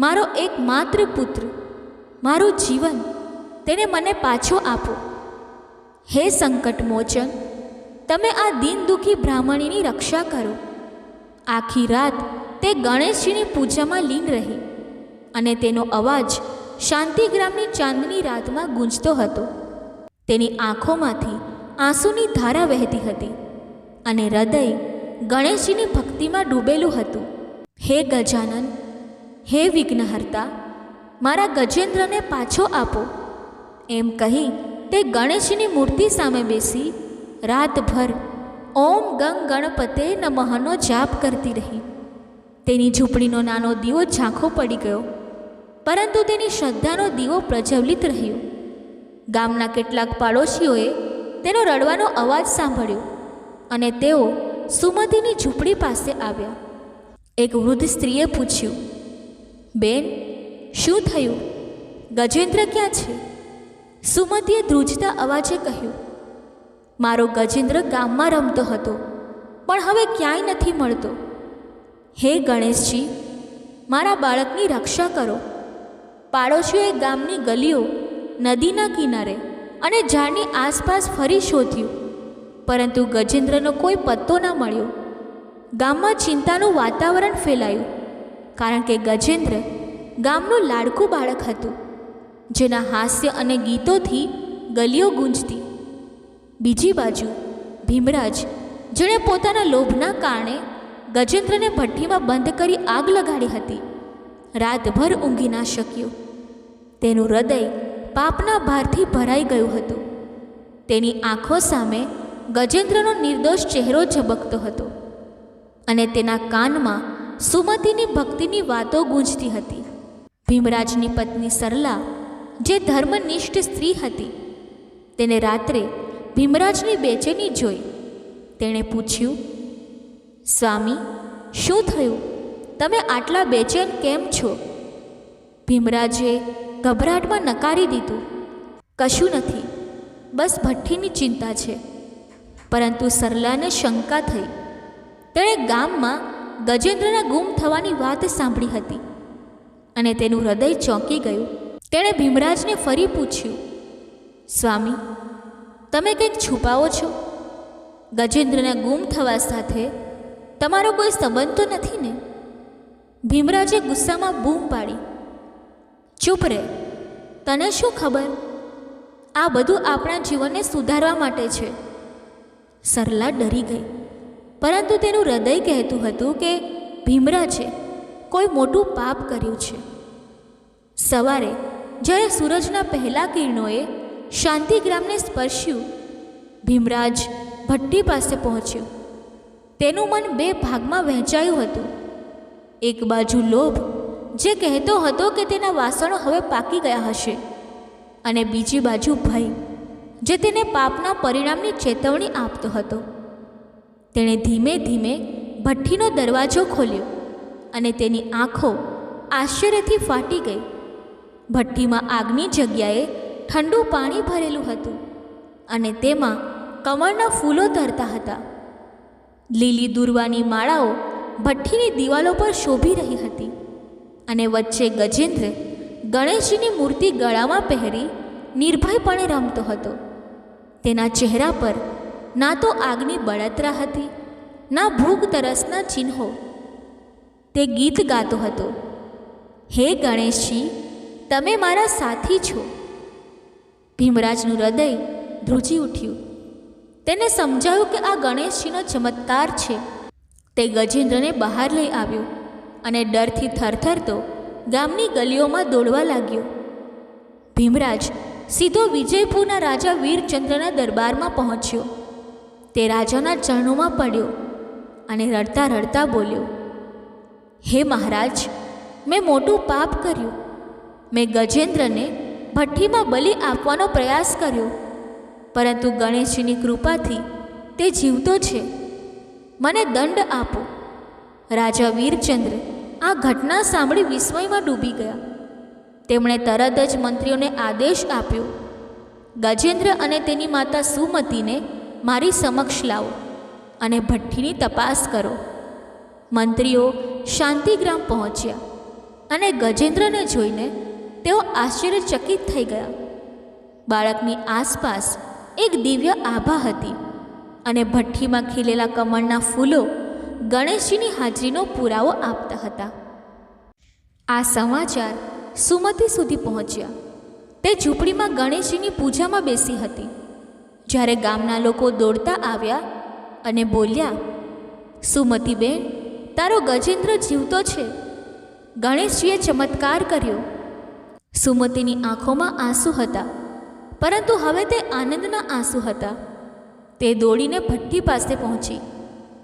મારો એકમાત્ર પુત્ર, મારું જીવન, તેને મને પાછો આપો. હે સંકટમોચન, તમે આ દીન દુઃખી બ્રાહ્મણીની રક્ષા કરો. આખી રાત તે ગણેશજીની પૂજામાં લીન રહી અને તેનો અવાજ શાંતિગ્રામની ચાંદની રાતમાં ગૂંજતો હતો. તેની આંખોમાંથી આંસુની ધારા વહેતી હતી અને હૃદય ગણેશજીની ભક્તિમાં ડૂબેલું હતું. હે ગજાનન, હે વિઘ્નહર્તા, મારા ગજેન્દ્રને પાછો આપો. એમ કહી તે ગણેશજીની મૂર્તિ સામે બેસી રાતભર ઓમ ગંગ ગણપતે નમઃનો જાપ કરતી રહી. તેની ઝૂંપડીનો નાનો દીવો ઝાંખો પડી ગયો, પરંતુ તેની શ્રદ્ધાનો દીવો પ્રજ્વલિત રહ્યો. ગામના કેટલાક પાડોશીઓએ તેનો રડવાનો અવાજ સાંભળ્યો અને તેઓ સુમતીની ઝૂંપડી પાસે આવ્યા. એક વૃદ્ધ સ્ત્રીએ પૂછ્યું, બેન, શું થયું? ગજેન્દ્ર ક્યાં છે? સુમતીએ ધ્રુજતા અવાજે કહ્યું, મારો ગજેન્દ્ર ગામમાં રમતો હતો, પણ હવે ક્યાંય નથી મળતો. હે ગણેશજી, મારા બાળકની રક્ષા કરો. પાડોશીઓએ ગામની ગલીઓ, નદીના કિનારે અને ઝાડની આસપાસ ફરી શોધ્યું, પરંતુ ગજેન્દ્રનો કોઈ પત્તો ન મળ્યો. ગામમાં ચિંતાનું વાતાવરણ ફેલાયું, કારણ કે ગજેન્દ્ર ગામનું લાડકું બાળક હતું, જેના હાસ્ય અને ગીતોથી ગલીઓ ગૂંજતી. બીજી બાજુ ભીમરાજ, જેણે પોતાના લોભના કારણે ગજેન્દ્રને ભઠ્ઠીમાં બંધ કરી આગ લગાડી હતી, રાતભર ઊંઘી ના શક્યો. તેનું હૃદય પાપના ભારથી ભરાઈ ગયું હતું. તેની આંખો સામે ગજેન્દ્રનો નિર્દોષ ચહેરો ઝબકતો હતો અને તેના કાનમાં સુમતીની ભક્તિની વાતો ગૂંજતી હતી. ભીમરાજની પત્ની સરલા, જે ધર્મનિષ્ઠ સ્ત્રી હતી, તેને રાત્રે ભીમરાજની બેચેની જોઈ તેણે પૂછ્યું, સ્વામી, શું થયું? તમે આટલા બેચેન કેમ છો? ભીમરાજે ગભરાટમાં નકારી દીધું, કશું નથી, બસ ભઠ્ઠીની ચિંતા છે. પરંતુ સરલાને શંકા થઈ. તેણે ગામમાં ગજેન્દ્રના ગુમ થવાની વાત સાંભળી હતી અને તેનું હૃદય ચોંકી ગયું. તેણે ભીમરાજને ફરી પૂછ્યું, સ્વામી, તમે કંઈક છુપાવો છો? ગજેન્દ્રના ગુમ થવા સાથે તમારો કોઈ સંબંધ તો નથી ને? ભીમરાજે ગુસ્સામાં બૂમ પાડી, ચૂપ રહે, તને શું ખબર? આ બધું આપણા જીવનને સુધારવા માટે છે. સરલા ડરી ગઈ, પરંતુ તેનું હૃદય કહેતું હતું કે ભીમરાજે કોઈ મોટું પાપ કર્યું છે. સવારે જ્યારે સૂરજના પહેલા કિરણોએ શાંતિગ્રામને સ્પર્શ્યું, ભીમરાજ ભઠ્ઠી પાસે પહોંચ્યો. તેનું મન બે ભાગમાં વહેંચાયું હતું. એક બાજુ લોભ, જે કહેતો હતો કે તેના વાસણો હવે પાકી ગયા હશે, અને બીજી બાજુ ભય, જે તેને પાપના પરિણામની ચેતવણી આપતો હતો. તેણે ધીમે ધીમે ભઠ્ઠીનો દરવાજો ખોલ્યો અને તેની આંખો આશ્ચર્યથી ફાટી ગઈ. ભઠ્ઠીમાં આગની જગ્યાએ ઠંડુ પાણી ભરેલું હતું અને તેમાં કમળના ફૂલો તરતા હતા. લીલી દુર્વાની માળાઓ ભઠ્ઠીની દિવાલો પર શોભી રહી હતી અને વચ્ચે ગજેન્દ્ર ગણેશજીની મૂર્તિ ગળામાં પહેરી નિર્ભયપણે રમતો હતો. તેના ચહેરા પર ના તો આગની બળતરા હતી, ના ભૂખ તરસના ચિહ્નો. તે ગીત ગાતો હતો, હે ગણેશજી, તમે મારા સાથી છો. ભીમરાજનું હૃદય ધ્રુજી ઉઠ્યું. તેને સમજાયું કે આ ગણેશજીનો ચમત્કાર છે. તે ગજેન્દ્રને બહાર લઈ આવ્યો અને ડરથી થરથરતો ગામની ગલીઓમાં દોડવા લાગ્યો. ભીમરાજ સીધો વિજયપુરના રાજા વીરચંદ્રના દરબારમાં પહોંચ્યો. તે રાજાના ચરણોમાં પડ્યો અને રડતા રડતા બોલ્યો, હે મહારાજ, મેં મોટું પાપ કર્યું. મેં ગજેન્દ્રને ભઠ્ઠીમાં બલિ આપવાનો પ્રયાસ કર્યો, પરંતુ ગણેશજીની કૃપાથી તે જીવતો છે. મને દંડ આપો. રાજા વીરચંદ્ર આ ઘટના સાંભળી વિસ્મયમાં ડૂબી ગયા. તેમણે તરત જ મંત્રીઓને આદેશ આપ્યો, ગજેન્દ્ર અને તેની માતા સુમતીને મારી સમક્ષ લાવો અને ભઠ્ઠીની તપાસ કરો. મંત્રીઓ શાંતિગ્રામ પહોંચ્યા અને ગજેન્દ્રને જોઈને તેઓ આશ્ચર્યચકિત થઈ ગયા. બાળકની આસપાસ એક દિવ્ય આભા હતી અને ભઠ્ઠીમાં ખીલેલા કમળના ફૂલો ગણેશજીની હાજરીનો પુરાવો આપતા હતા. આ સમાચાર સુમતી સુધી પહોંચ્યા. તે ઝૂંપડીમાં ગણેશજીની પૂજામાં બેસી હતી. જ્યારે ગામના લોકો દોડતા આવ્યા અને બોલ્યા, સુમતીબેન, તારો ગજેન્દ્ર જીવતો છે. ગણેશજીએ ચમત્કાર કર્યો. સુમતીની આંખોમાં આંસુ હતા, પરંતુ હવે તે આનંદના આંસુ હતા. તે દોડીને ભઠ્ઠી પાસે પહોંચી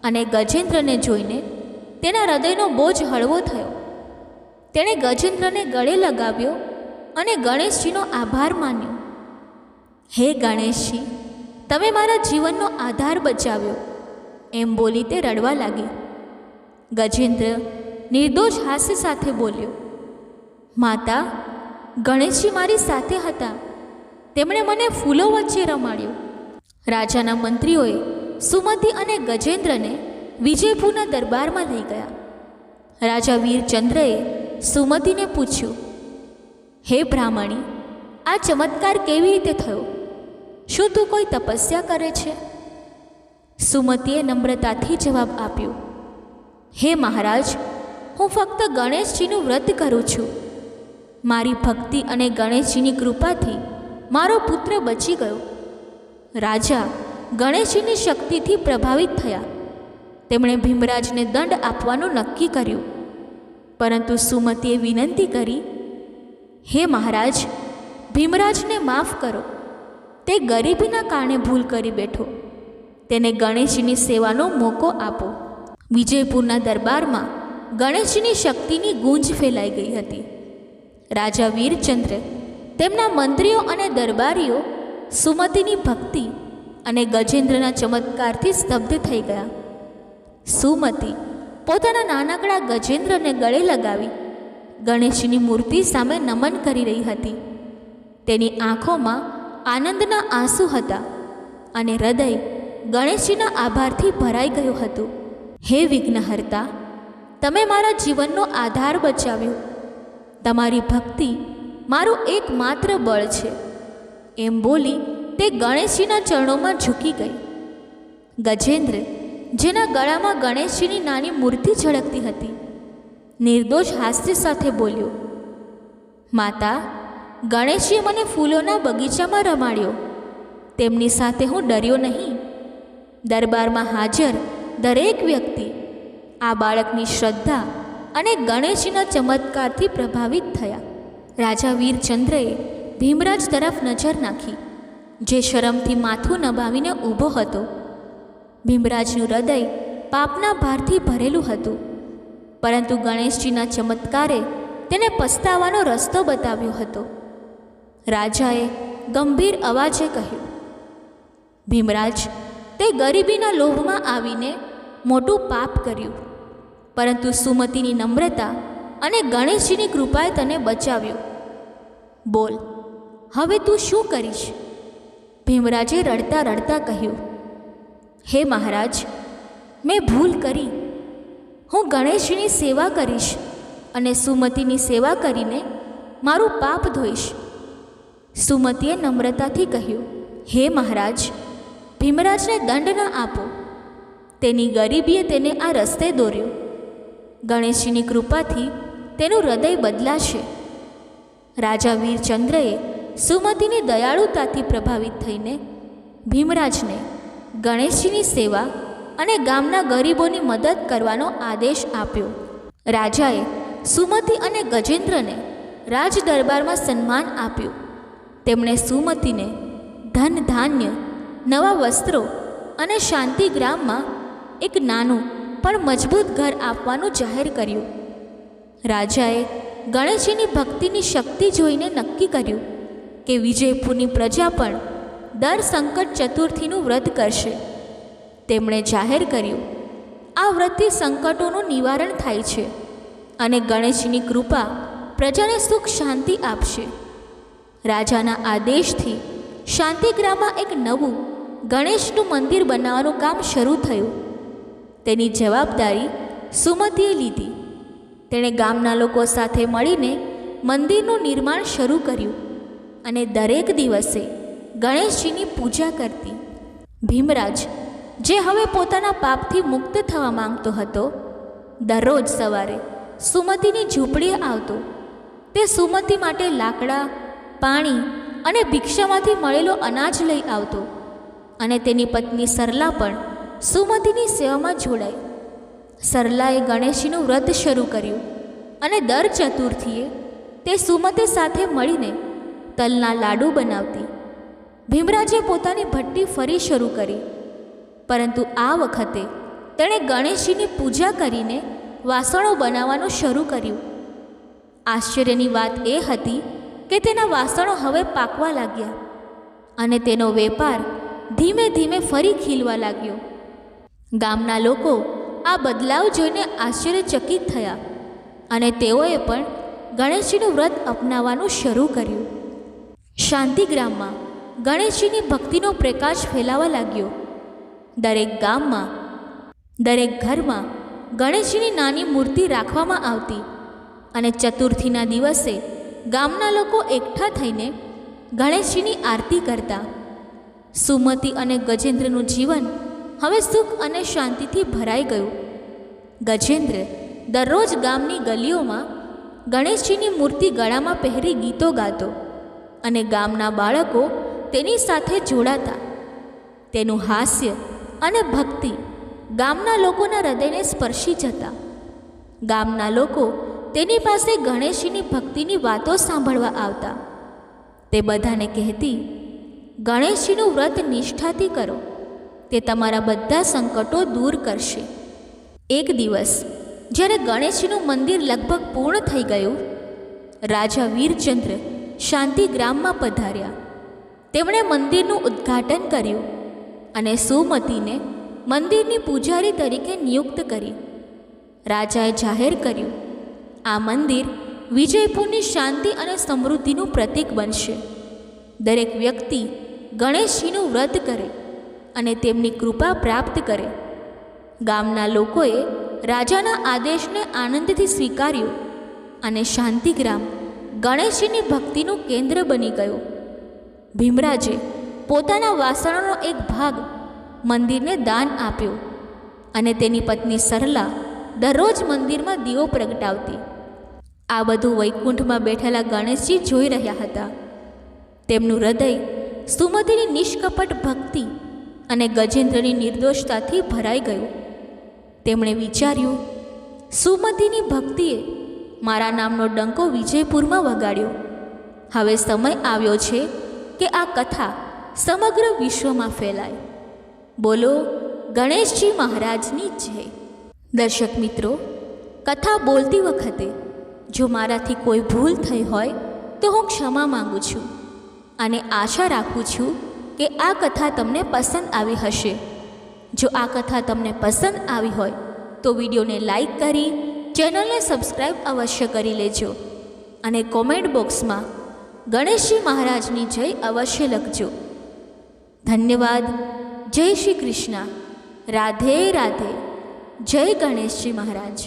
અને ગજેન્દ્રને જોઈને તેના હૃદયનો બોજ હળવો થયો. તેણે ગજેન્દ્રને ગળે લગાવ્યો અને ગણેશજીનો આભાર માન્યો. હે ગણેશજી, તમે મારા જીવનનો આધાર બચાવ્યો, એમ બોલી તે રડવા લાગી. ગજેન્દ્ર નિર્દોષ હાસ્ય સાથે બોલ્યો, માતા, ગણેશજી મારી સાથે હતા. તેમણે મને ફૂલો વચ્ચે રમાડ્યો. રાજાના મંત્રીઓએ સુમતી અને ગજેન્દ્રને વિજયપુરના દરબારમાં લઈ ગયા. રાજા વીરચંદ્રએ સુમતીને પૂછ્યું, હે બ્રાહ્મણી, આ ચમત્કાર કેવી રીતે થયો? શું તું કોઈ તપસ્યા કરે છે? સુમતીએ નમ્રતાથી જવાબ આપ્યો, હે મહારાજ, હું ફક્ત ગણેશજીનું વ્રત કરું છું. મારી ભક્તિ અને ગણેશજીની કૃપાથી મારો પુત્ર બચી ગયો. રાજા ગણેશજીની શક્તિથી પ્રભાવિત થયા. તેમણે ભીમરાજને દંડ આપવાનું નક્કી કર્યું, પરંતુ સુમતીએ વિનંતી કરી, હે મહારાજ, ભીમરાજને માફ કરો. તે ગરીબીના કારણે ભૂલ કરી બેઠો. તેને ગણેશજીની સેવાનો મોકો આપો. વિજયપુરના દરબારમાં ગણેશજીની શક્તિની ગૂંજ ફેલાઈ ગઈ હતી. રાજા વીરચંદ્ર, તેમના મંત્રીઓ અને દરબારીઓ સુમતિની ભક્તિ અને ગજેન્દ્રના ચમત્કારથી સ્તબ્ધ થઈ ગયા. સુમતિ પોતાના નાનકડા ગજેન્દ્રને ગળે લગાવી ગણેશજીની મૂર્તિ સામે નમન કરી રહી હતી. તેની આંખોમાં આનંદના આંસુ હતા અને હૃદય ગણેશજીના આભારથી ભરાઈ ગયું હતું. હે વિઘ્નહર્તા, તમે મારા જીવનનો આધાર બચાવ્યો. તમારી ભક્તિ મારું એકમાત્ર બળ છે. એમ બોલી તે ગણેશજીના ચરણોમાં ઝૂકી ગઈ. ગજેન્દ્ર, જેના ગળામાં ગણેશજીની નાની મૂર્તિ ઝળકતી હતી, નિર્દોષ હાસ્ય સાથે બોલ્યો, માતા, ગણેશજીએ મને ફૂલોના બગીચામાં રમાડ્યો. તેમની સાથે હું ડર્યો નહીં. દરબારમાં હાજર દરેક વ્યક્તિ આ બાળકની શ્રદ્ધા અને ગણેશજીના ચમત્કારથી પ્રભાવિત થયા. રાજા વીરચંદ્રએ ભીમરાજ તરફ નજર નાખી, જે શરમથી માથું નભાવીને ઊભો હતો. ભીમરાજનું હૃદય પાપના ભારથી ભરેલું હતું, પરંતુ ગણેશજીના ચમત્કારે તેને પસ્તાવાનો રસ્તો બતાવ્યો હતો. રાજાએ ગંભીર અવાજે કહ્યું, ભીમરાજ, તે ગરીબીના લોભમાં આવીને મોટું પાપ કર્યું, પરંતુ સુમતિની નમ્રતા અને ગણેશજીની કૃપાએ તને બચાવ્યો. બોલ, હવે તું શું કરીશ? ભીમરાજે રડતા રડતા કહ્યું, હે મહારાજ, મેં ભૂલ કરી. હું ગણેશજીની સેવા કરીશ અને સુમતિની સેવા કરીને મારું પાપ ધોઈશ. સુમતિએ નમ્રતાથી કહ્યું, હે મહારાજ, ભીમરાજને દંડ ન આપો. તેની ગરીબીએ તેને આ રસ્તે દોર્યો. ગણેશજીની કૃપાથી તેનું હૃદય બદલાશે. રાજા વીરચંદ્રએ સુમતિની દયાળુતાથી પ્રભાવિત થઈને ભીમરાજને ગણેશજીની સેવા અને ગામના ગરીબોની મદદ કરવાનો આદેશ આપ્યો. રાજાએ સુમતિ અને ગજેન્દ્રને રાજ દરબારમાં સન્માન આપ્યું. તેમણે સુમતિને ધન ધાન્ય, નવા વસ્ત્રો અને શાંતિગ્રામમાં એક નાનું પણ મજબૂત ઘર આપવાનું જાહેર કર્યું. રાજાએ ગણેશજીની ભક્તિની શક્તિ જોઈને નક્કી કર્યું કે વિજયપુરની પ્રજા પણ દર સંકટ ચતુર્થીનું વ્રત કરશે. તેમણે જાહેર કર્યું, આ વ્રતથી સંકટોનું નિવારણ થાય છે અને ગણેશજીની કૃપા પ્રજાને સુખ શાંતિ આપશે. રાજાના આદેશથી શાંતિગ્રામમાં એક નવું ગણેશનું મંદિર બનાવવાનું કામ શરૂ થયું. તેની જવાબદારી સુમતિએ લીધી. તેણે ગામના લોકો સાથે મળીને મંદિરનું નિર્માણ શરૂ કર્યું અને દરેક દિવસે ગણેશજીની પૂજા કરતી. ભીમરાજ, જે હવે પોતાના પાપથી મુક્ત થવા માંગતો હતો, દરરોજ સવારે સુમતિની ઝૂંપડીએ આવતો. તે સુમતિ માટે લાકડા, પાણી અને ભિક્ષામાંથી મળેલો અનાજ લઈ આવતો અને તેની પત્ની સરલા પણ સુમતિની સેવામાં જોડાઈ. સરલાએ ગણેશજીનું વ્રત શરૂ કર્યું અને દર ચતુર્થીએ તે સુમતિ સાથે મળીને તલના લાડુ બનાવતી. ભીમરાજે પોતાની ભઠ્ઠી ફરી શરૂ કરી, પરંતુ આ વખતે તેણે ગણેશજીની પૂજા કરીને વાસણો બનાવવાનું શરૂ કર્યું. આશ્ચર્યની વાત એ હતી કે તેના વાસણો હવે પાકવા લાગ્યા અને તેનો વેપાર ધીમે ધીમે ફરી ખીલવા લાગ્યો. ગામના લોકો આ બદલાવ જોઈને આશ્ચર્યચકિત થયા અને તેઓએ પણ ગણેશજીનું વ્રત અપનાવવાનું શરૂ કર્યું. શાંતિગ્રામમાં ગણેશજીની ભક્તિનો પ્રકાશ ફેલાવા લાગ્યો. દરેક ગામમાં, દરેક ઘરમાં ગણેશજીની નાની મૂર્તિ રાખવામાં આવતી અને ચતુર્થીના દિવસે ગામના લોકો એકઠા થઈને ગણેશજીની આરતી કરતા. સુમતિ અને ગજેન્દ્રનું જીવન હવે સુખ અને શાંતિથી ભરાઈ ગયું. ગજેન્દ્ર દરરોજ ગામની ગલીઓમાં ગણેશજીની મૂર્તિ ગળામાં પહેરી ગીતો ગાતો અને ગામના બાળકો તેની સાથે જોડાતા. તેનું હાસ્ય અને ભક્તિ ગામના લોકોના હૃદયને સ્પર્શી જતા. ગામના લોકો તેની પાસે ગણેશજીની ભક્તિની વાતો સાંભળવા આવતા. તે બધાને કહેતી, ગણેશજીનું વ્રત નિષ્ઠાથી કરો, તે તમારા બધા સંકટો દૂર કરશે. એક દિવસ જ્યારે ગણેશજીનું મંદિર લગભગ પૂર્ણ થઈ ગયું, રાજા વીરચંદ્ર શાંતિગ્રામમાં પધાર્યા. તેમણે મંદિરનું ઉદ્ઘાટન કર્યું અને સુમતીને મંદિરની પૂજારી તરીકે નિયુક્ત કરી. રાજાએ જાહેર કર્યું, આ મંદિર વિજયપુરની શાંતિ અને સમૃદ્ધિનું પ્રતીક બનશે. દરેક વ્યક્તિ ગણેશજીનું વ્રત કરે અને તેમની કૃપા પ્રાપ્ત કરે. ગામના લોકોએ રાજાના આદેશને આનંદથી સ્વીકાર્યો અને શાંતિગ્રામ ગણેશજીની ભક્તિનું કેન્દ્ર બની ગયું. ભીમરાજે પોતાના વાસણોનો એક ભાગ મંદિરને દાન આપ્યો અને તેની પત્ની સરલા દરરોજ મંદિરમાં દીવો પ્રગટાવતી. આ બધું વૈકુંઠમાં બેઠેલા ગણેશજી જોઈ રહ્યા હતા. તેમનું હૃદય સુમતીની નિષ્કપટ ભક્તિ અને ગજેન્દ્રની નિર્દોષતાથી ભરાઈ ગયું. તેમણે વિચાર્યું, સુમતીની ભક્તિએ મારા નામનો ડંકો વિજયપુરમાં વગાડ્યો. હવે સમય આવ્યો છે કે આ કથા સમગ્ર વિશ્વમાં ફેલાય. બોલો ગણેશજી મહારાજની જય. દર્શક મિત્રો, કથા બોલતી વખતે જો મારાથી કોઈ ભૂલ થઈ હોય તો હું ક્ષમા માગું છું અને આશા રાખું છું કે આ કથા તમને પસંદ આવી હશે. જો આ કથા તમને પસંદ આવી હોય તો વિડીયોને લાઈક કરી ચેનલને સબસ્ક્રાઈબ અવશ્ય કરી લેજો અને કોમેન્ટ બોક્સમાં ગણેશજી મહારાજની જય અવશ્ય લખજો. ધન્યવાદ. જય શ્રી કૃષ્ણ. રાધે રાધે. જય ગણેશજી મહારાજ.